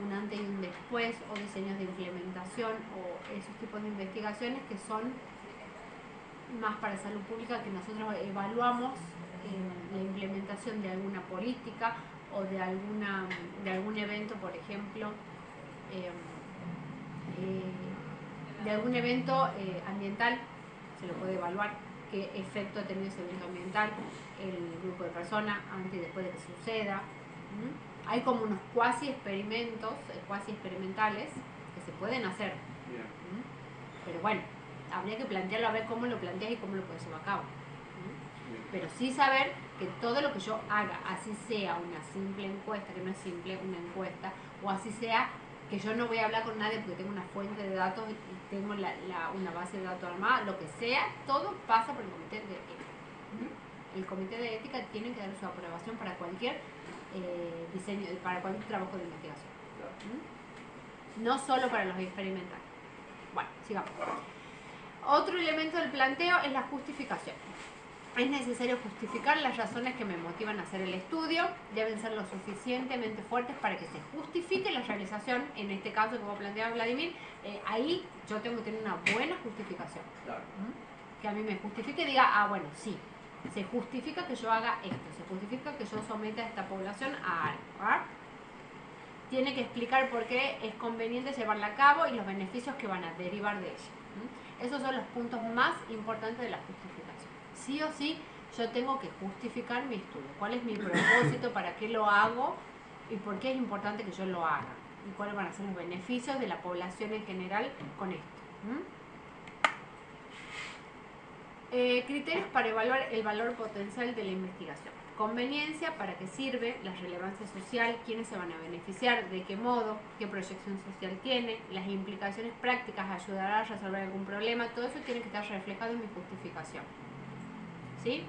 un antes y un después, o diseños de implementación, o esos tipos de investigaciones que son más para salud pública, que nosotros evaluamos la implementación de alguna política o de algún evento, por ejemplo, de algún evento ambiental, se lo puede evaluar qué efecto ha tenido ese evento ambiental el grupo de personas antes y después de que suceda. Hay como unos cuasi experimentos, cuasi experimentales que se pueden hacer. Pero bueno, habría que plantearlo a ver cómo lo planteas y cómo lo puedes llevar a cabo. Pero sí saber que todo lo que yo haga, así sea una simple encuesta, que no es simple, una encuesta, o así sea que yo no voy a hablar con nadie porque tengo una fuente de datos y tengo una base de datos armada, lo que sea, todo pasa por el comité de ética. El comité de ética tiene que dar su aprobación para cualquier diseño, para cualquier trabajo de investigación. No solo para los experimentales. Bueno, sigamos. Otro elemento del planteo es la justificación. Es necesario justificar las razones que me motivan a hacer el estudio, deben ser lo suficientemente fuertes para que se justifique la realización, en este caso como planteaba Vladimir, ahí yo tengo que tener una buena justificación. Que a mí me justifique y diga, bueno, sí, se justifica que yo haga esto, se justifica que yo someta a esta población a algo. Tiene que explicar por qué es conveniente llevarla a cabo y los beneficios que van a derivar de ella. Esos son los puntos más importantes de la justificación. Sí o sí, yo tengo que justificar mi estudio. ¿Cuál es mi propósito? ¿Para qué lo hago? ¿Y por qué es importante que yo lo haga? ¿Y cuáles van a ser los beneficios de la población en general con esto? Criterios para evaluar el valor potencial de la investigación. Conveniencia, para qué sirve, la relevancia social, quiénes se van a beneficiar, de qué modo, qué proyección social tiene, las implicaciones prácticas, ayudará a resolver algún problema, todo eso tiene que estar reflejado en mi justificación. ¿Sí?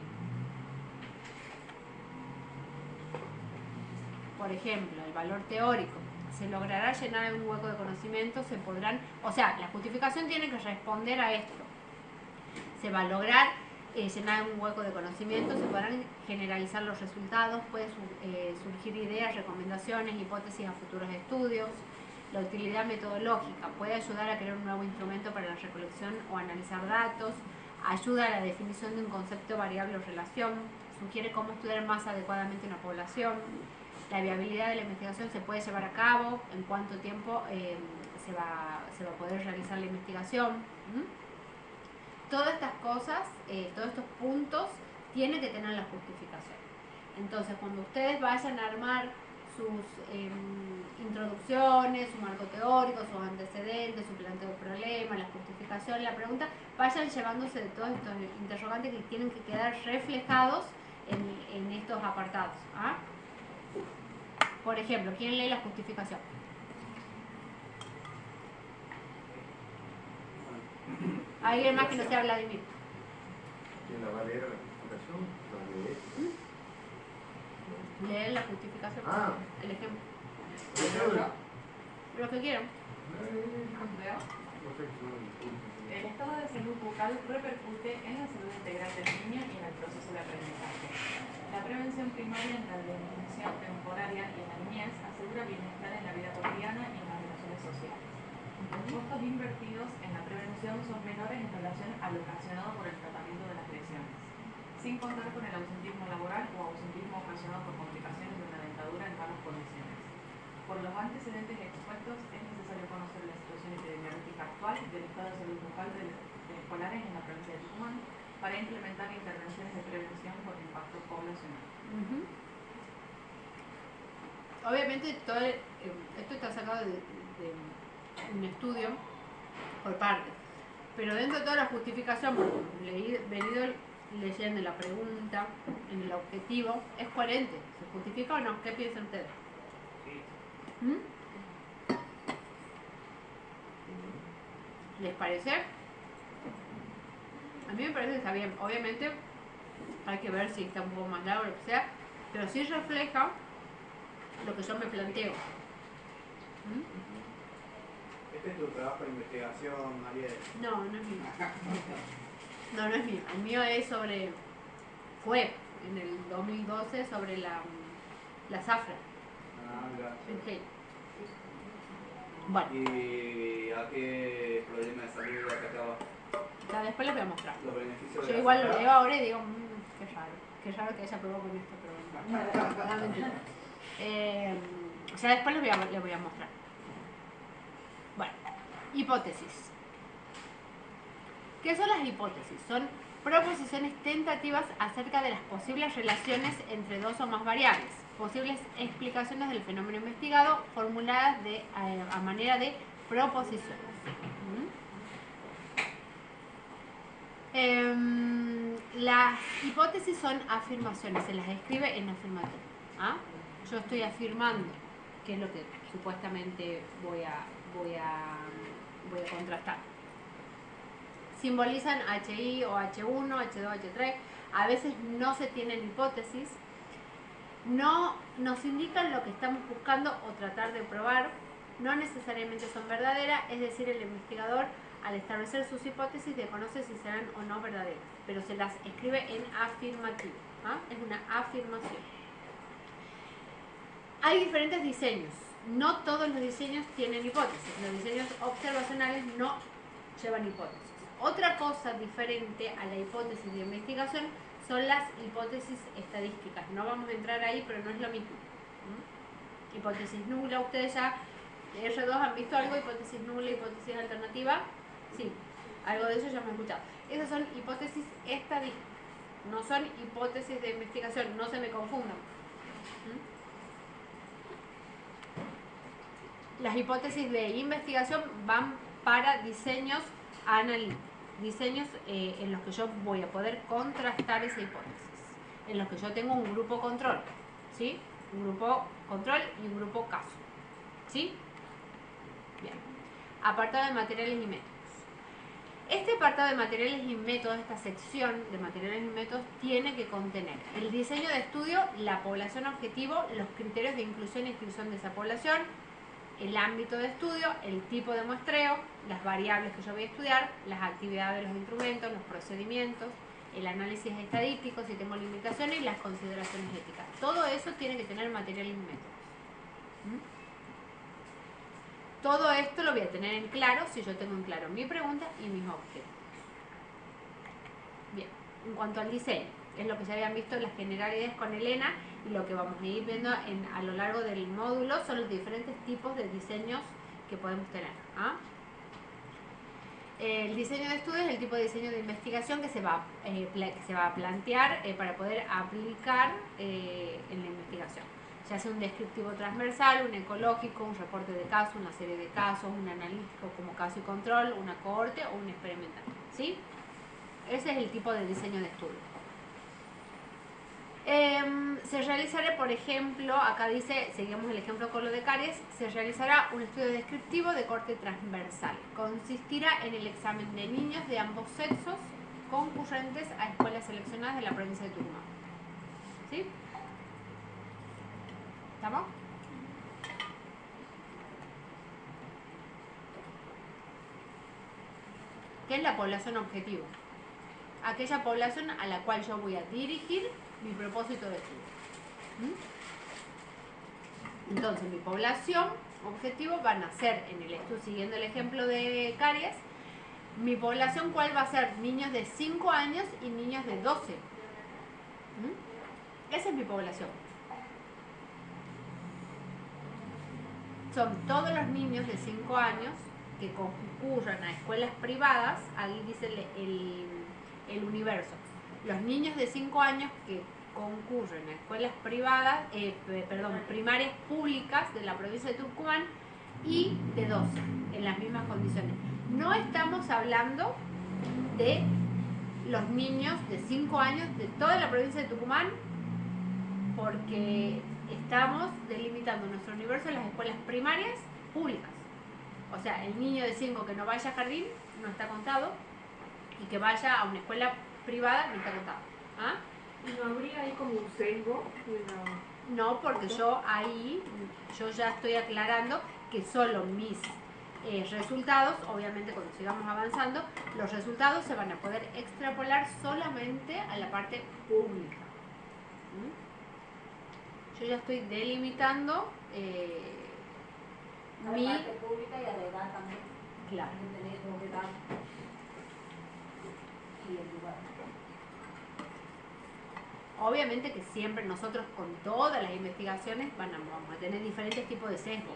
Por ejemplo, el valor teórico. se logrará llenar un hueco de conocimiento, se podrán, o sea, la justificación tiene que responder a esto. Se va a lograr llenar un hueco de conocimiento, se podrán generalizar los resultados, pueden surgir ideas, recomendaciones, hipótesis a futuros estudios. La utilidad metodológica puede ayudar a crear un nuevo instrumento para la recolección o analizar datos, ayuda a la definición de un concepto, variable o relación, sugiere cómo estudiar más adecuadamente una población. La viabilidad de la investigación se puede llevar a cabo, en cuánto tiempo se va a poder realizar la investigación. Todas estas cosas, todos estos puntos, tienen que tener la justificación. Entonces, cuando ustedes vayan a armar sus introducciones, su marco teórico, sus antecedentes, su planteo de problema, la justificación, la pregunta, vayan llevándose de todos estos interrogantes que tienen que quedar reflejados en estos apartados. ¿Ah? Por ejemplo, ¿quién lee la justificación? ¿Alguien más que no sea Vladimir? ¿Quién la va a leer a la justificación? ¿La lee? Leer la justificación. Ah. El ejemplo. ¿Yo? Lo que quieran. ¿Veo? El estado de salud bucal repercute en la salud integral del niño y en el proceso de aprendizaje. La prevención primaria en la eliminación temporaria y en la niñez asegura bienestar en la vida cotidiana y en las relaciones sociales. Los costos invertidos en la prevención son menores en relación a lo ocasionado por el tratamiento de las lesiones, sin contar con el ausentismo laboral o ausentismo ocasionado por complicaciones de una dentadura en malas condiciones. Por los antecedentes expuestos, es necesario conocer la situación epidemiológica actual del estado de salud bucal de escolares en la provincia de Tucumán para implementar intervenciones de prevención por impacto poblacional. Obviamente, todo esto está sacado de un estudio por partes, pero dentro de toda la justificación, venido leyendo la pregunta, en el objetivo, es coherente. ¿Se justifica o no? ¿Qué piensan ustedes? ¿Les parece? A mí me parece que está bien. Obviamente hay que ver si está un poco más largo o lo que sea, pero sí refleja lo que yo me planteo. ¿Este es tu trabajo de investigación, María? No, no es mío. No es mío. El mío es fue en el 2012 sobre la zafra. Ah, gracias. Okay. Bueno, ¿Y a qué problema de salud atacaba? ya después les voy a mostrar. Los beneficios de Yo la igual lo zafra. leo ahora y digo, qué raro que haya probado con esto, pero no, mentira. Ya después les voy a mostrar. Bueno, hipótesis. ¿Qué son las hipótesis? Son proposiciones tentativas acerca de las posibles relaciones entre dos o más variables, posibles explicaciones del fenómeno investigado, formuladas a manera de proposiciones. Las hipótesis son afirmaciones, se las escribe en afirmativo. ¿Ah? Yo estoy afirmando, que es lo que supuestamente voy a contrastar. Simbolizan HI o H1, H2, H3. A veces no se tienen hipótesis. No nos indican lo que estamos buscando o tratar de probar. No necesariamente son verdaderas, es decir, el investigador al establecer sus hipótesis desconoce si serán o no verdaderas, pero se las escribe en afirmativo. ¿Ah? Es una afirmación. Hay diferentes diseños. No todos los diseños tienen hipótesis. Los diseños observacionales no llevan hipótesis. Otra cosa diferente a la hipótesis de investigación son las hipótesis estadísticas. No vamos a entrar ahí, pero no es lo mismo. Hipótesis nula, ustedes ya de R2 han visto algo, hipótesis nula, hipótesis alternativa. Sí, algo de eso ya me han escuchado. Esas son hipótesis estadísticas, no son hipótesis de investigación, no se me confundan. Las hipótesis de investigación van para diseños analíticos, diseños en los que yo voy a poder contrastar esa hipótesis, en los que yo tengo un grupo control, ¿sí? Un grupo control y un grupo caso, ¿sí? Bien. Apartado de materiales y métodos. Este apartado de materiales y métodos, esta sección de materiales y métodos, tiene que contener el diseño de estudio, la población objetivo, los criterios de inclusión y exclusión de esa población, el ámbito de estudio, el tipo de muestreo, las variables que yo voy a estudiar, las actividades de los instrumentos, los procedimientos, el análisis estadístico, si tengo limitaciones y las consideraciones éticas. Todo eso tiene que tener materiales y métodos. Todo esto lo voy a tener en claro si yo tengo en claro mi pregunta y mis objetivos. Bien, en cuanto al diseño, es lo que ya habían visto las generalidades con Elena y lo que vamos a ir viendo a lo largo del módulo son los diferentes tipos de diseños que podemos tener. El diseño de estudio es el tipo de diseño de investigación que se va a plantear para poder aplicar en la investigación. Ya sea un descriptivo transversal, un ecológico, un reporte de casos, una serie de casos, un analítico como caso y control, una cohorte o un experimental. ¿Sí? Ese es el tipo de diseño de estudio. Se realizará, por ejemplo, acá dice, seguimos el ejemplo con lo de caries, se realizará un estudio descriptivo de corte transversal. Consistirá en el examen de niños de ambos sexos concurrentes a escuelas seleccionadas de la provincia de Tucumán. ¿Sí? ¿Estamos? ¿Qué es la población objetivo? Aquella población a la cual yo voy a dirigir mi propósito de estudio. Entonces, mi población objetivo van a ser, en el estudio, siguiendo el ejemplo de caries, mi población, ¿cuál va a ser? Niños de 5 años y niños de 12. Esa es mi población. Son todos los niños de 5 años que concurran a escuelas privadas, ahí dice el universo. Los niños de 5 años que concurren a escuelas privadas, primarias públicas de la provincia de Tucumán y de 12, en las mismas condiciones. No estamos hablando de los niños de 5 años de toda la provincia de Tucumán, porque estamos delimitando nuestro universo en las escuelas primarias públicas. O sea, el niño de 5 que no vaya a jardín no está contado y que vaya a una escuela privada no está contado. ¿Y no habría ahí como un sesgo? No, porque yo ya estoy aclarando que solo mis resultados, obviamente cuando sigamos avanzando, los resultados se van a poder extrapolar solamente a la parte pública. Yo ya estoy delimitando A la parte pública y a la edad también. Claro. Tener la edad y el lugar. Obviamente que siempre nosotros con todas las investigaciones vamos a tener diferentes tipos de sesgo.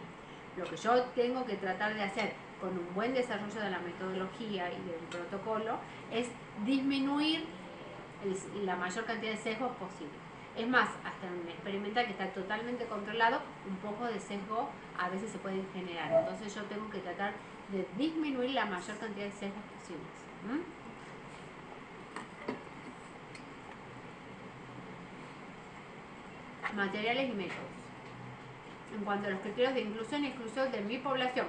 Lo que yo tengo que tratar de hacer con un buen desarrollo de la metodología y del protocolo es disminuir la mayor cantidad de sesgos posible. Es más, hasta en un experimental que está totalmente controlado, un poco de sesgo a veces se puede generar. Entonces yo tengo que tratar de disminuir la mayor cantidad de sesgos posibles. Materiales y métodos. En cuanto a los criterios de inclusión y exclusión de mi población,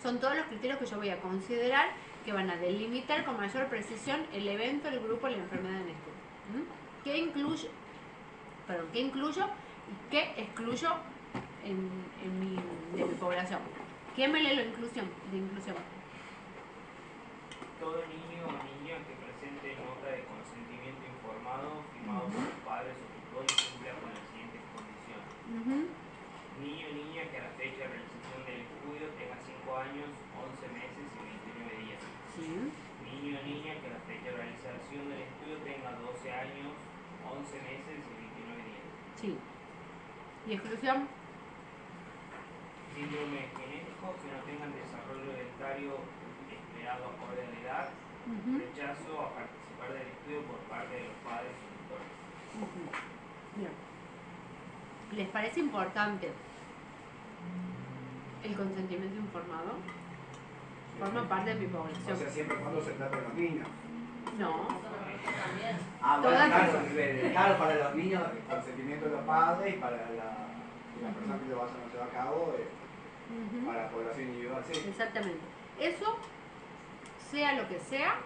son todos los criterios que yo voy a considerar que van a delimitar con mayor precisión el evento, el grupo, la enfermedad en estudio. ¿Qué incluyo y qué excluyo de mi población? ¿Qué me lee de inclusión? Todo niño o niña que presente nota de consentimiento informado firmado por los padres o tutores cumpla con las siguientes condiciones. Niño o niña que a la fecha de realización del estudio tenga 5 años, 11 meses y 29 días. Sí. Niño o niña que a la fecha de realización del estudio tenga 12 años, 11 meses y 29 días. Sí. ¿Y exclusión? Síndrome genético que no tengan desarrollo dentario esperado acorde a la edad. Rechazo a participar del estudio por parte de los padres o tutores. Bien. ¿Les parece importante el consentimiento informado? Forma parte de mi población. O sea, siempre cuando se trata de los niños. No. También. Bueno, Todas claro, para los niños el consentimiento de los padres y para la persona que lo vaya a llevar a cabo, para la población individual, sí. Exactamente. Eso, sea lo que sea,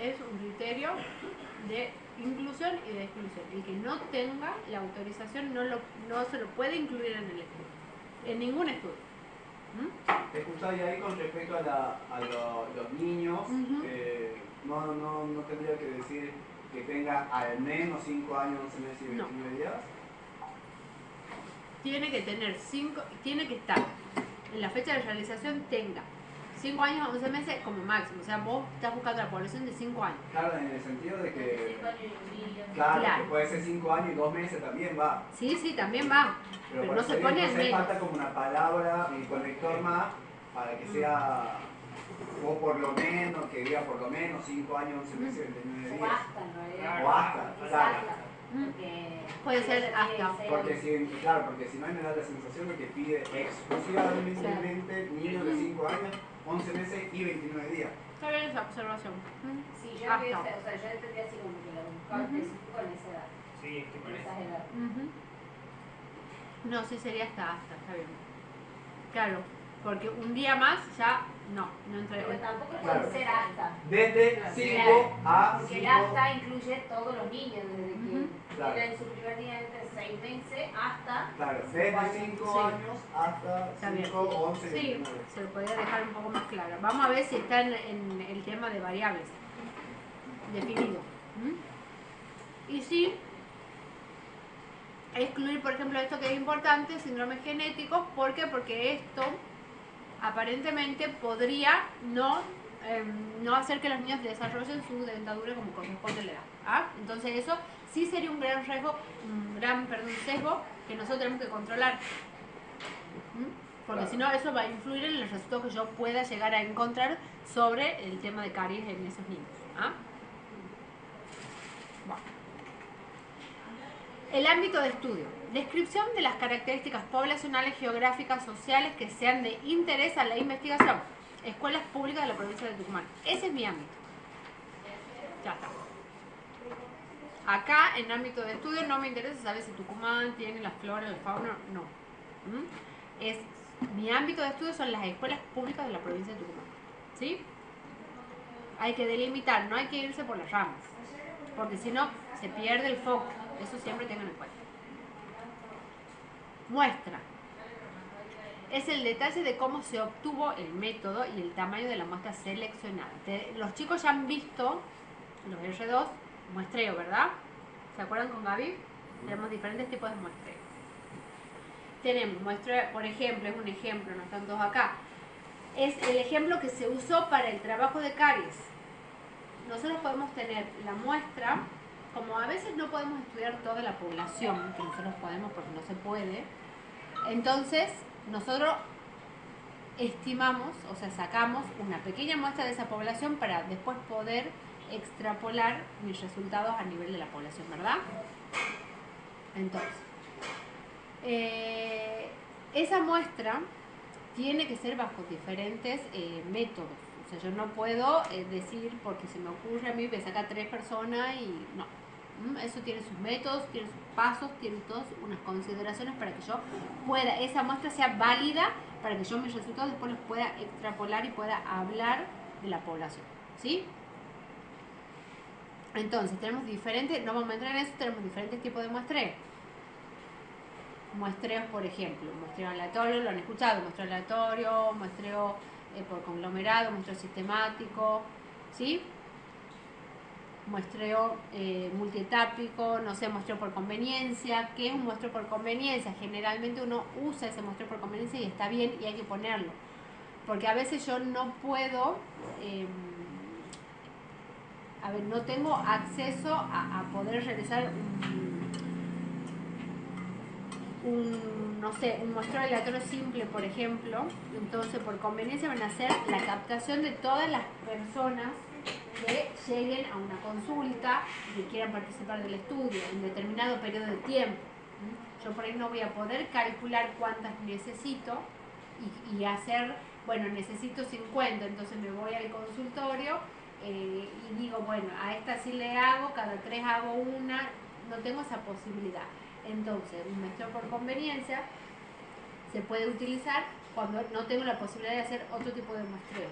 es un criterio de inclusión y de exclusión. El que no tenga la autorización no se lo puede incluir en el estudio. en ningún estudio. Te escuchaba y ahí con respecto a los niños, Ujú. no tendría que decir que tenga al menos 5 años, 11 meses y 29 días. Tiene que tener tiene que estar en la fecha de realización, tenga 5 años, 11 meses como máximo. O sea, vos estás buscando la población de 5 años. Claro, en el sentido de que, 5 años y medio. claro, Claro. que puede ser 5 años y 2 meses también va. Sí, también va. Pero por no eso se digo, pone en entonces menos. falta como una palabra, un conector más, para que sea, o por lo menos, que diga por lo menos 5 años, 11 meses y 29 O días. hasta, en realidad. O hasta, Es claro. hasta, porque Puede ser tiene hasta. que ser- Porque si no me da la sensación de que pide exclusivamente niños de 5 años, 11 meses y 29 días. Está bien esa observación. Sí, yo Hasta. empecé, o sea, yo entendí así como que lo buscaba específico en esa edad, Sí, es que en parece. esas edades. No, sí sería está bien. Claro, porque un día más ya no entra. Pero tampoco Claro. puede ser hasta. Desde 5 a Porque 5. el hasta incluye todos los niños, desde que Claro. tienen su primer día de 6 meses hasta. Claro, 5 desde años. 5 Sí. años hasta Está bien. 5, 11, Sí, 29. se lo podría dejar un poco más claro. Vamos a ver si está en el tema de variables definido. Y sí, excluir, por ejemplo, esto que es importante, síndromes genéticos. ¿Por qué? Porque esto aparentemente podría no hacer que los niños desarrollen su dentadura como corresponde a la edad. Entonces eso sí sería un gran riesgo, sesgo que nosotros tenemos que controlar. Porque Claro. si no, eso va a influir en el resultado que yo pueda llegar a encontrar sobre el tema de caries en esos niños. Bueno. El ámbito de estudio. Descripción de las características poblacionales, geográficas, sociales que sean de interés a la investigación. Escuelas públicas de la provincia de Tucumán. Ese es mi ámbito. Ya está. Acá, en ámbito de estudio, no me interesa saber si Tucumán tiene la flora, la fauna, no. Mi ámbito de estudio son las escuelas públicas de la provincia de Tucumán. ¿Sí? Hay que delimitar, no hay que irse por las ramas. Porque si no, se pierde el foco. Eso siempre tengan en cuenta. Muestra. Es el detalle de cómo se obtuvo el método y el tamaño de la muestra seleccionada. Los chicos ya han visto los R2 muestreo, ¿verdad? ¿Se acuerdan con Gaby? Tenemos diferentes tipos de muestreo. Tenemos muestreo, por ejemplo, es un ejemplo, no están todos acá. Es el ejemplo que se usó para el trabajo de caries. Nosotros podemos tener la muestra, como a veces no podemos estudiar toda la población, que nosotros podemos porque no se puede, entonces nosotros estimamos, o sea, sacamos una pequeña muestra de esa población para después poder extrapolar mis resultados a nivel de la población, ¿verdad? Entonces, esa muestra tiene que ser bajo diferentes métodos. O sea, yo no puedo decir, porque se me ocurre a mí, me saca 3 personas y no. Eso tiene sus métodos, tiene sus pasos, tiene todas unas consideraciones para que yo pueda, esa muestra sea válida, para que yo mis resultados después los pueda extrapolar y pueda hablar de la población. ¿Sí? Entonces, tenemos diferentes, no vamos a entrar en eso, tenemos diferentes tipos de muestreo. Muestreos, por ejemplo, muestreo aleatorio, lo han escuchado, muestreo aleatorio, muestreo por conglomerado, muestreo sistemático, ¿sí? Muestreo multietápico, no sé, muestreo por conveniencia. ¿Qué es un muestreo por conveniencia? Generalmente uno usa ese muestreo por conveniencia y está bien y hay que ponerlo. Porque a veces yo no puedo, no tengo acceso a poder realizar un muestreo aleatorio simple, por ejemplo. Entonces, por conveniencia van a hacer la captación de todas las personas que lleguen a una consulta y que quieran participar del estudio en determinado periodo de tiempo. Yo por ahí no voy a poder calcular cuántas necesito y hacer, bueno, necesito 50, entonces me voy al consultorio y digo, bueno, a esta sí le hago, cada 3 hago una, no tengo esa posibilidad. Entonces, un muestreo por conveniencia se puede utilizar cuando no tengo la posibilidad de hacer otro tipo de muestreo.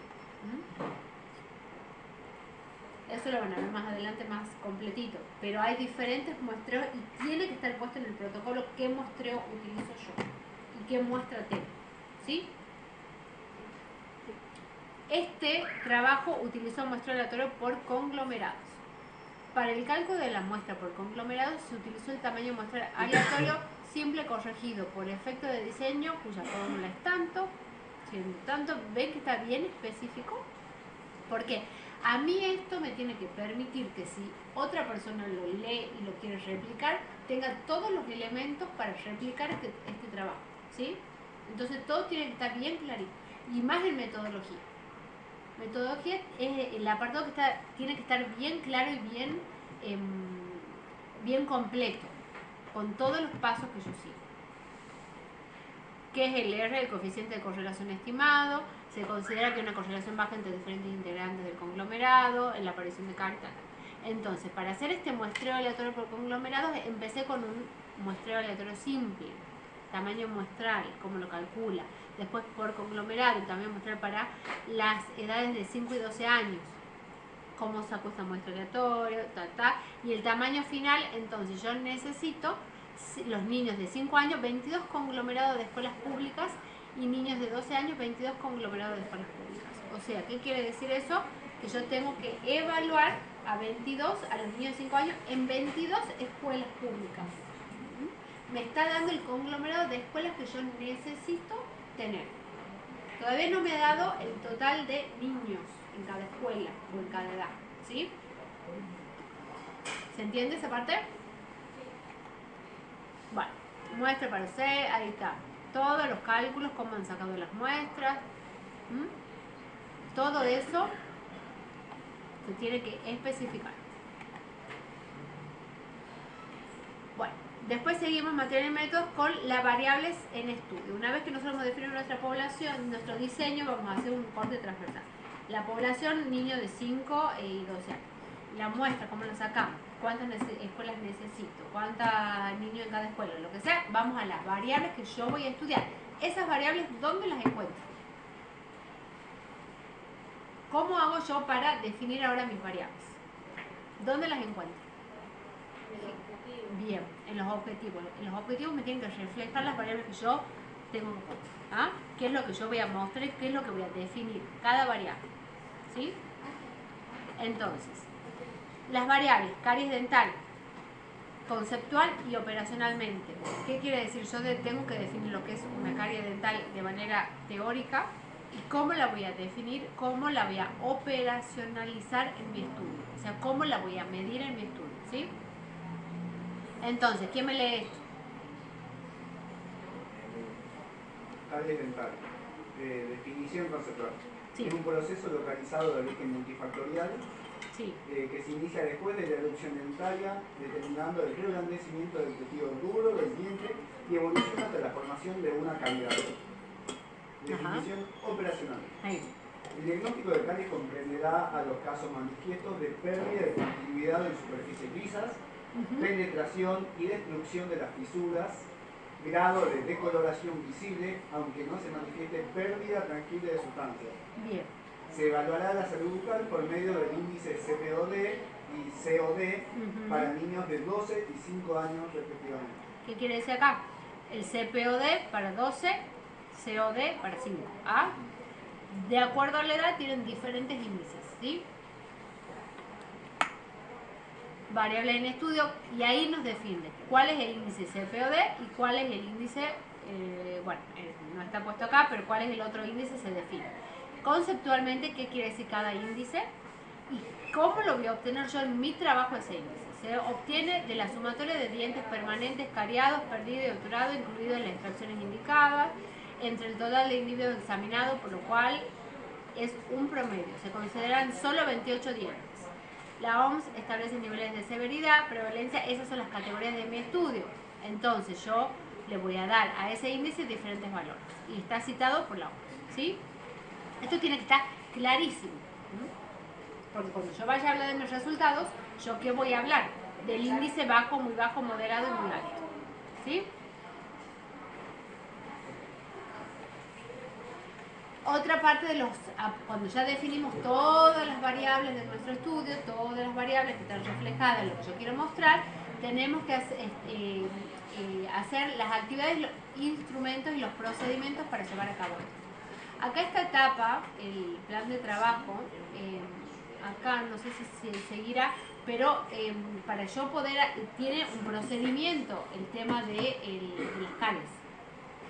Eso lo van a ver más adelante, más completito. Pero hay diferentes muestreos y tiene que estar puesto en el protocolo qué muestreo utilizo yo. y qué muestra tengo, ¿sí? Este trabajo utilizó muestreo aleatorio por conglomerados. Para el cálculo de la muestra por conglomerados se utilizó el tamaño muestral aleatorio simple corregido por efecto de diseño, cuya fórmula es tanto, siendo tanto. ¿Ven que está bien específico? Porque a mí esto me tiene que permitir que si otra persona lo lee y lo quiere replicar, tenga todos los elementos para replicar este trabajo, ¿sí? Entonces todo tiene que estar bien clarito, y más en metodología. Metodología es el apartado que tiene que estar bien claro y bien completo, con todos los pasos que yo sigo. ¿Qué es el R? El coeficiente de correlación estimado. Se considera que hay una correlación baja entre diferentes integrantes del conglomerado, en la aparición de cartas. Entonces, para hacer este muestreo aleatorio por conglomerados, empecé con un muestreo aleatorio simple, tamaño muestral, cómo lo calcula. Después por conglomerado, también muestral para las edades de 5 y 12 años, cómo saco esta muestra aleatoria, y el tamaño final. Entonces yo necesito los niños de 5 años, 22 conglomerados de escuelas públicas, y niños de 12 años, 22 conglomerados de escuelas públicas. O sea, ¿qué quiere decir eso? Que yo tengo que evaluar a 22, a los niños de 5 años, en 22 escuelas públicas. Me está dando el conglomerado de escuelas que yo necesito tener. Todavía no me ha dado el total de niños en cada escuela o en cada edad, ¿sí? ¿Se entiende esa parte? Bueno, muestra para C, ahí está. Todos los cálculos, cómo han sacado las muestras. Todo eso se tiene que especificar. Bueno, después seguimos material y métodos con las variables en estudio. Una vez que nosotros hemos definido nuestra población, nuestro diseño, vamos a hacer un corte transversal. La población, niños de 5 y 12 años. La muestra, ¿cómo la sacamos? ¿Cuántas escuelas necesito? ¿Cuántos niños en cada escuela? Lo que sea, vamos a las variables que yo voy a estudiar. Esas variables, ¿dónde las encuentro? ¿Cómo hago yo para definir ahora mis variables? ¿Dónde las encuentro? Bien, en los objetivos. En los objetivos me tienen que reflejar las variables que yo tengo en cuenta. ¿Ah? ¿Qué es lo que yo voy a mostrar y qué es lo que voy a definir? Cada variable. ¿Sí? Entonces, las variables, caries dental, conceptual y operacionalmente. ¿Qué quiere decir? Yo tengo que definir lo que es una carie dental de manera teórica y cómo la voy a definir, cómo la voy a operacionalizar en mi estudio. O sea, cómo la voy a medir en mi estudio. ¿Sí? Entonces, ¿quién me lee esto? Caries dental. Definición conceptual. Sí. Es un proceso localizado de origen multifactorial. Sí. Que se inicia después de la erupción dentaria, determinando el reblandecimiento del tejido duro del diente y evoluciona hasta la formación de una cavidad. Definición operacional. Ahí. El diagnóstico de caries comprenderá a los casos manifiestos de pérdida de continuidad en superficies lisas, penetración y destrucción de las fisuras, grado de decoloración visible, aunque no se manifieste pérdida tangible de sustancias. Bien. Se evaluará la salud bucal por medio del índice CPOD y COD para niños de 12 y 5 años respectivamente. ¿Qué quiere decir acá? El CPOD para 12, COD para 5. ¿Ah? De acuerdo a la edad tienen diferentes índices, ¿sí? Variable en estudio, y ahí nos define cuál es el índice CPOD y cuál es el índice, no está puesto acá, pero cuál es el otro índice se define. Conceptualmente, ¿qué quiere decir cada índice? ¿Y cómo lo voy a obtener yo en mi trabajo ese índice? Se obtiene de la sumatoria de dientes permanentes, cariados, perdidos y obturados, incluidos en las extracciones indicadas, entre el total de individuos examinados, por lo cual es un promedio. Se consideran solo 28 dientes. La OMS establece niveles de severidad, prevalencia, esas son las categorías de mi estudio. Entonces yo le voy a dar a ese índice diferentes valores. Y está citado por la OMS, ¿sí? Esto tiene que estar clarísimo. Porque cuando yo vaya a hablar de mis resultados, ¿yo qué voy a hablar? Del índice bajo, muy bajo, moderado y muy alto. ¿Sí? Otra parte de cuando ya definimos todas las variables de nuestro estudio, todas las variables que están reflejadas en lo que yo quiero mostrar, tenemos que hacer las actividades, los instrumentos y los procedimientos para llevar a cabo esto. Acá esta etapa, el plan de trabajo, acá no sé si se seguirá, pero para yo poder, tiene un procedimiento el tema de las CALES.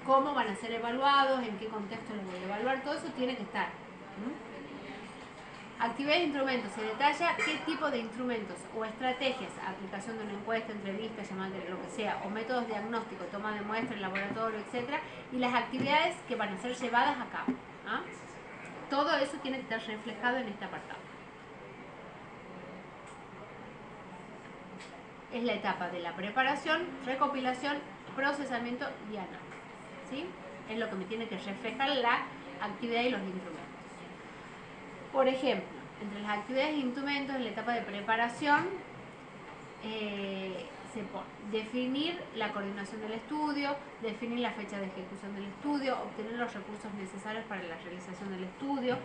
Cómo van a ser evaluados, en qué contexto los voy a evaluar, todo eso tiene que estar. Actividades e instrumentos, se detalla qué tipo de instrumentos o estrategias, aplicación de una encuesta, entrevista, llamada, lo que sea, o métodos diagnósticos, toma de muestra, el laboratorio, etc. Y las actividades que van a ser llevadas a cabo. Todo eso tiene que estar reflejado en este apartado. Es la etapa de la preparación, recopilación, procesamiento y análisis. ¿Sí? Es lo que me tiene que reflejar la actividad y los instrumentos. Por ejemplo, entre las actividades e instrumentos en la etapa de preparación se pone definir la coordinación del estudio, definir la fecha de ejecución del estudio, obtener los recursos necesarios para la realización del estudio,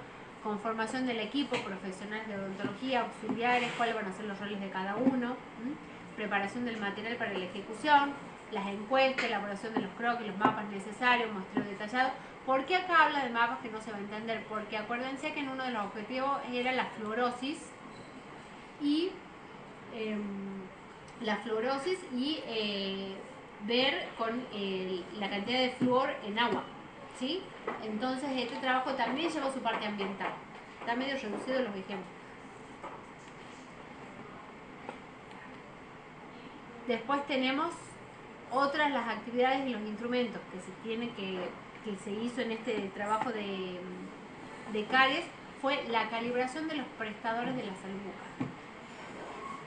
conformación del equipo, profesionales de odontología, auxiliares, cuáles van a ser los roles de cada uno, preparación del material para la ejecución, las encuestas, elaboración de los croquis, los mapas necesarios, muestreo detallado. ¿Por qué acá habla de mapas que no se va a entender? Porque acuérdense que en uno de los objetivos era la fluorosis y ver con la cantidad de flúor en agua, ¿sí? Entonces este trabajo también lleva su parte ambiental. Está medio reducido los ejemplos. Después tenemos otras las actividades y los instrumentos que se tiene que se hizo en este trabajo de CARES, fue la calibración de los prestadores de la salud bucal.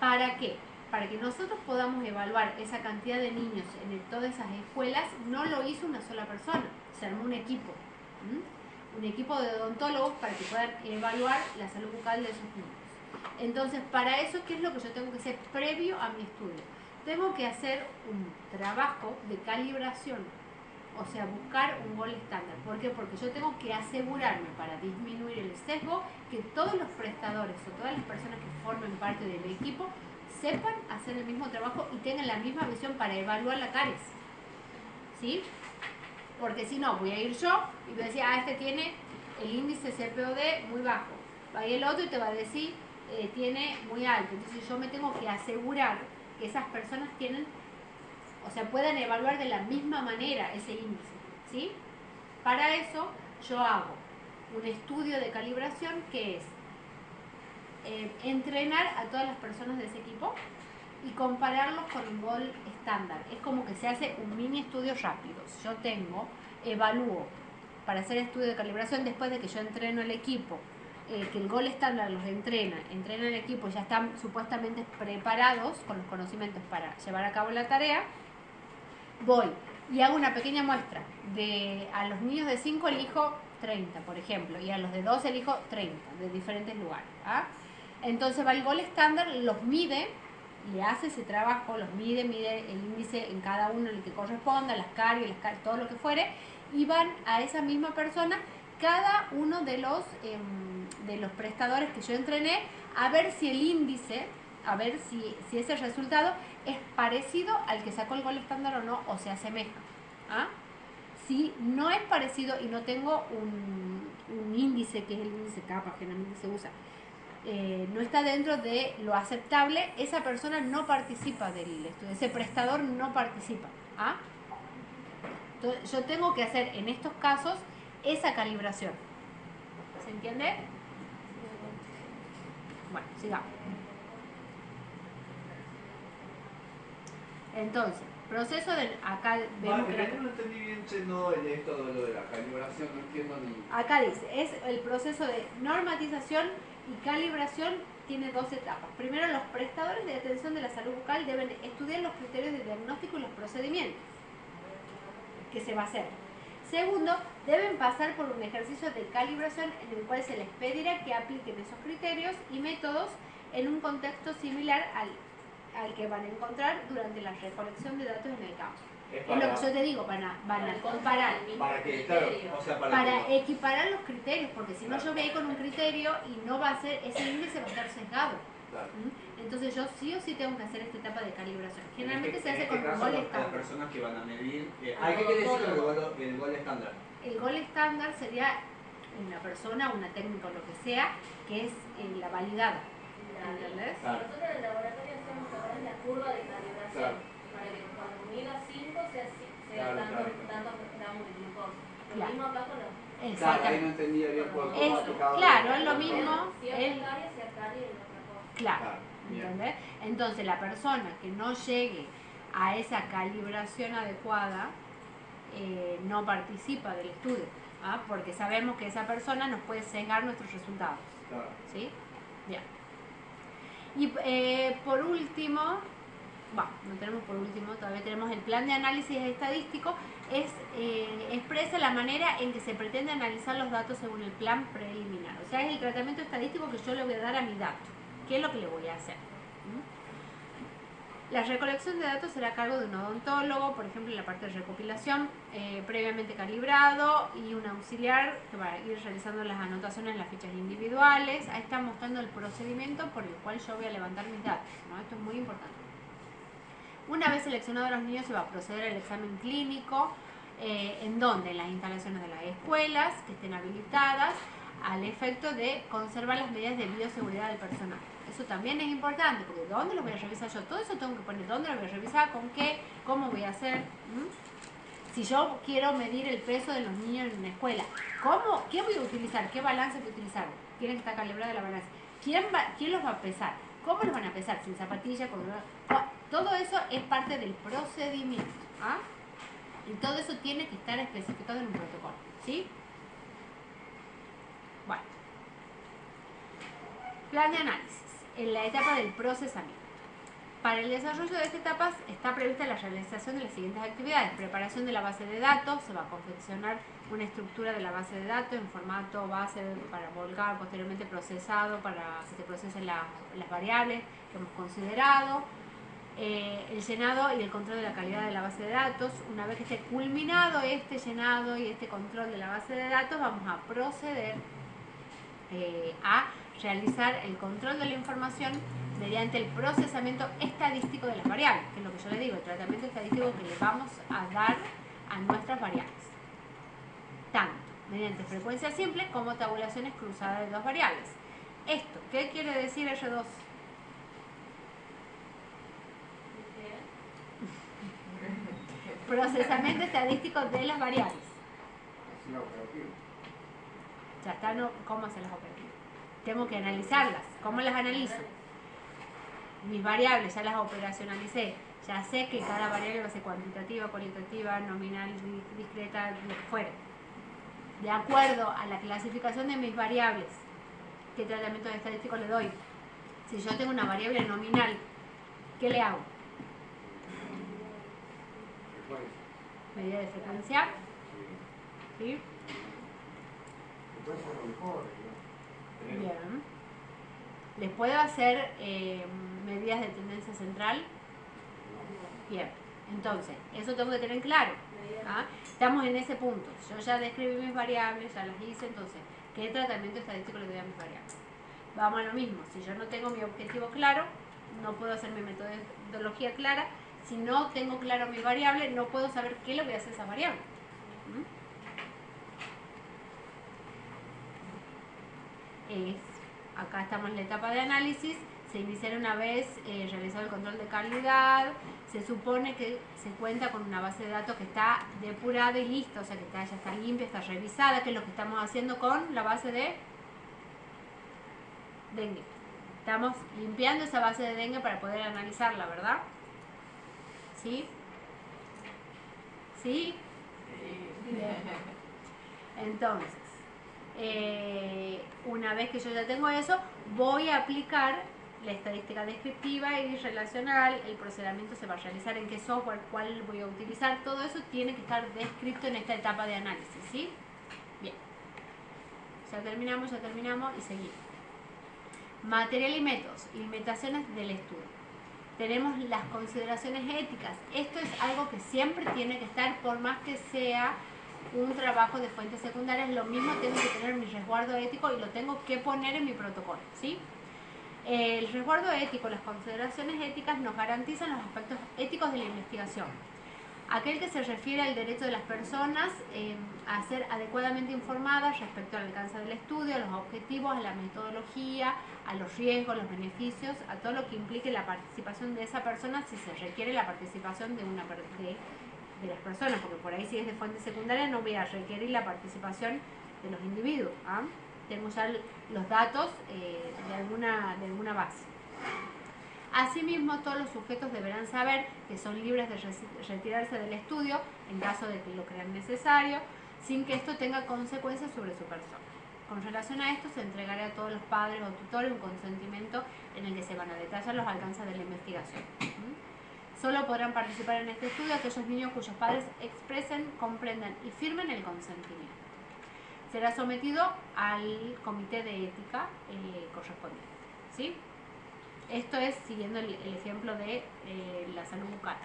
¿Para qué? Para que nosotros podamos evaluar esa cantidad de niños en todas esas escuelas, no lo hizo una sola persona, se armó un equipo. Un equipo de odontólogos para que puedan evaluar la salud bucal de esos niños. Entonces, para eso, ¿qué es lo que yo tengo que hacer previo a mi estudio? Tengo que hacer un trabajo de calibración, o sea, buscar un gol estándar. ¿Por qué? Porque yo tengo que asegurarme, para disminuir el sesgo, que todos los prestadores o todas las personas que formen parte del equipo sepan hacer el mismo trabajo y tengan la misma visión para evaluar la CARES. ¿Sí? Porque si no, voy a ir yo y voy a decir, este tiene el índice CPOD muy bajo. Va a ir el otro y te va a decir, tiene muy alto. Entonces yo me tengo que asegurar que esas personas tienen, o sea, puedan evaluar de la misma manera ese índice, ¿sí? Para eso yo hago un estudio de calibración que es entrenar a todas las personas de ese equipo y compararlos con un gol estándar. Es como que se hace un mini estudio rápido. Yo evalúo para hacer estudio de calibración después de que yo entreno el equipo, que el gol estándar los entrena el equipo, ya están supuestamente preparados con los conocimientos para llevar a cabo la tarea. Voy y hago una pequeña muestra. A los niños de 5 elijo 30, por ejemplo, y a los de 2 elijo 30, de diferentes lugares. Entonces va el gol estándar, los mide, le hace ese trabajo, los mide el índice en cada uno, el que corresponda, las caries, todo lo que fuere, y van a esa misma persona, cada uno de los prestadores que yo entrené, a ver si el índice, a ver si ese resultado es parecido al que sacó el gol estándar o no, o se asemeja. Si no es parecido y no tengo un índice, que es el índice CAPA, generalmente se usa, no está dentro de lo aceptable, esa persona no participa del estudio, ese prestador no participa. Entonces, yo tengo que hacer en estos casos esa calibración. ¿Se entiende? Bueno, sigamos. Entonces, proceso de... Acá vemos que... No entendí bien yendo en esto de lo de la calibración, no entiendo ni... Acá dice, es el proceso de normatización y calibración, tiene 2 etapas. Primero, los prestadores de atención de la salud bucal deben estudiar los criterios de diagnóstico y los procedimientos que se va a hacer. Segundo, deben pasar por un ejercicio de calibración en el cual se les pedirá que apliquen esos criterios y métodos en un contexto similar al que van a encontrar durante la recolección de datos en el campo. Es lo que yo te digo, van a comparar. Para que, claro, o sea, para equiparar los criterios, porque si no yo voy a ir con un criterio y no va a ser, ese índice va a estar sesgado. Claro. Entonces yo sí o sí tengo que hacer esta etapa de calibración. Generalmente se En hace este con un caso, gol las estándar. personas que van a medir. ¿Qué quiere decir el gol estándar? El gol estándar sería una persona, una técnica o lo que sea, que es la validada. ¿Entendés? Claro. Nosotros en el laboratorio hacemos ahora la curva de calibración, Claro. para que cuando mida 5 sea Claro, tantos gramos de glucosa. Lo Claro. mismo acá con los... Claro, ahí no Exactamente. entendía bien por cómo Es, aplicaba. claro, es lo mismo. Si es becaria, si es becaria y otra cosa. Claro, Claro, bien. ¿entendés? Entonces la persona que no llegue a esa calibración adecuada no participa del estudio, ¿ah? Porque sabemos que esa persona nos puede sesgar nuestros resultados. Claro. ¿Sí? Bien. Y por último, no tenemos por último, todavía tenemos el plan de análisis estadístico, expresa la manera en que se pretende analizar los datos según el plan preliminar. O sea, es el tratamiento estadístico que yo le voy a dar a mi dato. ¿Qué es lo que le voy a hacer? La recolección de datos será a cargo de un odontólogo, por ejemplo, en la parte de recopilación, previamente calibrado, y un auxiliar que va a ir realizando las anotaciones en las fichas individuales. Ahí está mostrando el procedimiento por el cual yo voy a levantar mis datos, ¿no? Esto es muy importante. Una vez seleccionados los niños, se va a proceder al examen clínico, en donde en las instalaciones de las escuelas que estén habilitadas, al efecto de conservar las medidas de bioseguridad del personal. Eso también es importante, porque ¿dónde lo voy a revisar yo? Todo eso tengo que poner, ¿dónde lo voy a revisar? ¿Con qué? ¿Cómo voy a hacer? Si yo quiero medir el peso de los niños en una escuela, ¿qué voy a utilizar? ¿Qué balance voy a utilizar? Tiene que estar calibrada la balanza. ¿Quién los va a pesar? ¿Cómo los van a pesar? ¿Sin zapatilla? Todo eso es parte del procedimiento. ¿Ah? Y todo eso tiene que estar especificado en un protocolo. ¿Sí? Bueno. Plan de análisis. En la etapa del procesamiento. Para el desarrollo de esta etapa está prevista la realización de las siguientes actividades. Preparación de la base de datos. Se va a confeccionar una estructura de la base de datos en formato base para volcar, posteriormente procesado para que se procesen las variables que hemos considerado. El llenado y el control de la calidad de la base de datos. Una vez que esté culminado este llenado y este control de la base de datos, vamos a proceder a realizar el control de la información mediante el procesamiento estadístico de las variables, que es lo que yo le digo, el tratamiento estadístico que le vamos a dar a nuestras variables, tanto mediante frecuencia simple como tabulaciones cruzadas de dos variables. ¿Esto qué quiere decir R2? Procesamiento estadístico de las variables. Ya está, no, ¿cómo hacer las operativas? Tengo que analizarlas. ¿Cómo las analizo? Mis variables ya las operacionalicé. Ya sé que cada variable va a ser cuantitativa, cualitativa, nominal, discreta, lo que fuera. De acuerdo a la clasificación de mis variables, ¿qué tratamiento estadístico le doy? Si yo tengo una variable nominal, ¿qué le hago? Medida de frecuencia. ¿Sí? Bien. ¿Les puedo hacer medidas de tendencia central? Bien. Entonces, eso tengo que tener claro. ¿Ah? Estamos en ese punto. Yo ya describí mis variables, ya las hice, entonces, ¿qué tratamiento estadístico le doy a mis variables? Vamos a lo mismo. Si yo no tengo mi objetivo claro, no puedo hacer mi metodología clara. Si no tengo claro mi variable, no puedo saber qué le voy a hacer a esa variable. Acá estamos en la etapa de análisis. Se iniciará una vez realizado el control de calidad. Se supone que se cuenta con una base de datos que está depurada y lista, o sea que ya está limpia, está revisada, que es lo que estamos haciendo con la base de dengue. Estamos limpiando esa base de dengue para poder analizarla, ¿verdad? ¿Sí? ¿Sí? Bien. Entonces, una vez que yo ya tengo eso, voy a aplicar la estadística descriptiva y relacional. El procedimiento se va a realizar en qué software, cuál voy a utilizar. Todo eso tiene que estar descrito en esta etapa de análisis, ¿sí? Bien. Ya terminamos y seguimos. Material y métodos, limitaciones del estudio. Tenemos las consideraciones éticas. Esto es algo que siempre tiene que estar, por más que sea un trabajo de fuentes secundarias, lo mismo tengo que tener mi resguardo ético y lo tengo que poner en mi protocolo, ¿sí? El resguardo ético, las consideraciones éticas nos garantizan los aspectos éticos de la investigación. Aquel que se refiere al derecho de las personas a ser adecuadamente informadas respecto al alcance del estudio, a los objetivos, a la metodología, a los riesgos, los beneficios, a todo lo que implique la participación de esa persona si se requiere la participación de las personas, porque por ahí si es de fuente secundaria no voy a requerir la participación de los individuos. Tengo ya los datos de alguna base. Asimismo, todos los sujetos deberán saber que son libres de retirarse del estudio en caso de que lo crean necesario, sin que esto tenga consecuencias sobre su persona. Con relación a esto, se entregará a todos los padres o tutores un consentimiento en el que se van a detallar los alcances de la investigación. Solo podrán participar en este estudio aquellos niños cuyos padres expresen, comprendan y firmen el consentimiento. Será sometido al comité de ética correspondiente. ¿Sí? Esto es siguiendo el ejemplo de la salud bucal.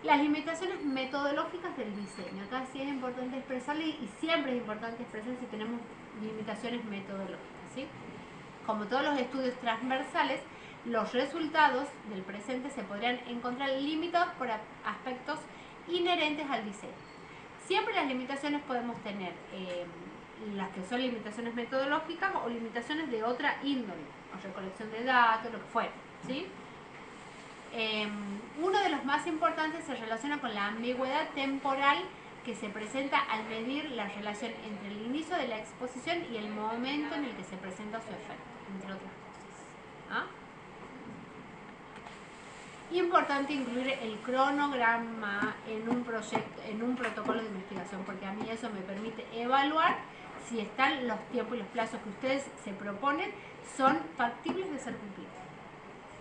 Las limitaciones metodológicas del diseño. Acá sí es importante expresarle y siempre es importante expresar si tenemos limitaciones metodológicas. ¿Sí? Como todos los estudios transversales, los resultados del presente se podrían encontrar limitados por aspectos inherentes al diseño. Siempre las limitaciones podemos tener las que son limitaciones metodológicas o limitaciones de otra índole, o recolección de datos, lo que fuera, ¿sí? Uno de los más importantes se relaciona con la ambigüedad temporal que se presenta al medir la relación entre el inicio de la exposición y el momento en el que se presenta su efecto, entre otras cosas. Importante incluir el cronograma en un protocolo de investigación, porque a mí eso me permite evaluar si están los tiempos y los plazos que ustedes se proponen son factibles de ser cumplidos.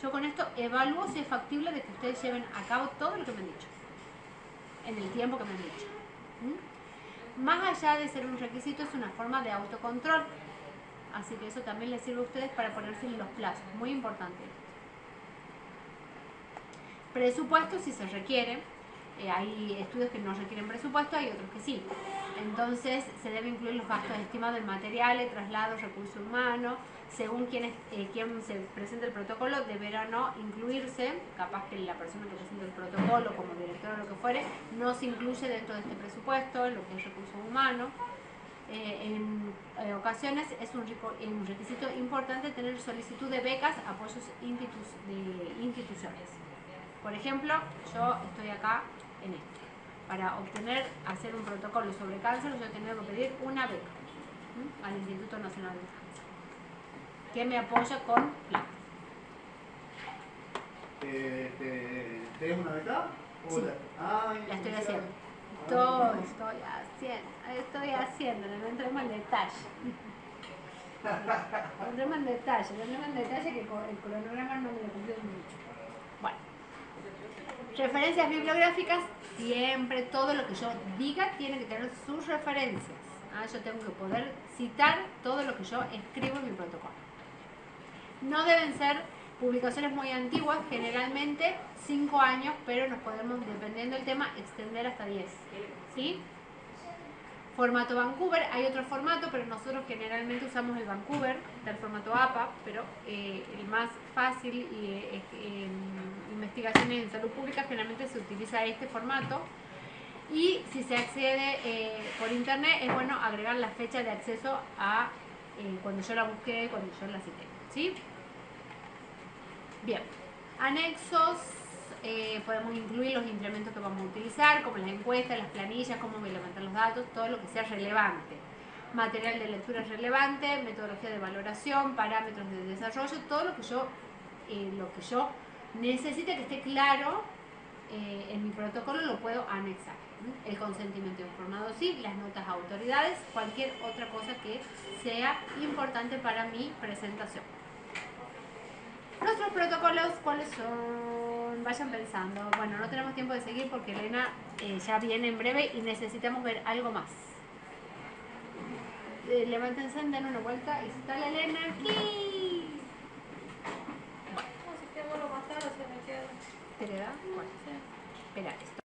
Yo con esto evalúo si es factible de que ustedes lleven a cabo todo lo que me han dicho, en el tiempo que me han dicho. Más allá de ser un requisito, es una forma de autocontrol, así que eso también les sirve a ustedes para ponerse los plazos, muy importante. Presupuesto si se requiere, hay estudios que no requieren presupuesto, hay otros que sí. Entonces se debe incluir los gastos estimados en materiales, traslados, recursos humanos, según quien se presente el protocolo, deberá no incluirse, capaz que la persona que presente el protocolo como director o lo que fuere, no se incluye dentro de este presupuesto, lo que es recursos humanos. En ocasiones es un requisito importante tener solicitud de becas, apoyos de instituciones. Por ejemplo, yo estoy acá en esto. Para hacer un protocolo sobre cáncer, yo tengo que pedir una beca al Instituto Nacional de Cáncer, que me apoya con plata. ¿Tenés una beca? Sí, la estoy haciendo. Estoy haciendo, no entremos en detalle. No entremos en detalle que el cronograma no me lo cumplió mucho. Bueno. Referencias bibliográficas, siempre todo lo que yo diga tiene que tener sus referencias. Yo tengo que poder citar todo lo que yo escribo en mi protocolo. No deben ser publicaciones muy antiguas, generalmente 5 años, pero nos podemos, dependiendo del tema, extender hasta 10. ¿Sí? Formato Vancouver, hay otro formato, pero nosotros generalmente usamos el Vancouver, del formato APA, pero el más fácil y investigaciones en salud pública generalmente se utiliza este formato. Y si se accede por internet, es bueno agregar la fecha de acceso a cuando yo la busqué, cuando yo la cité. ¿Sí? Bien, anexos. Podemos incluir los instrumentos que vamos a utilizar, como las encuestas, las planillas, cómo voy a levantar los datos, todo lo que sea relevante. Material de lectura relevante, metodología de valoración, parámetros de desarrollo, todo lo que yo necesite que esté claro en mi protocolo lo puedo anexar. El consentimiento informado sí, las notas a autoridades, cualquier otra cosa que sea importante para mi presentación. Nuestros protocolos, ¿cuáles son? Vayan pensando. Bueno, no tenemos tiempo de seguir porque Elena ya viene en breve y necesitamos ver algo más. Levántense, den una vuelta y si está la Elena aquí.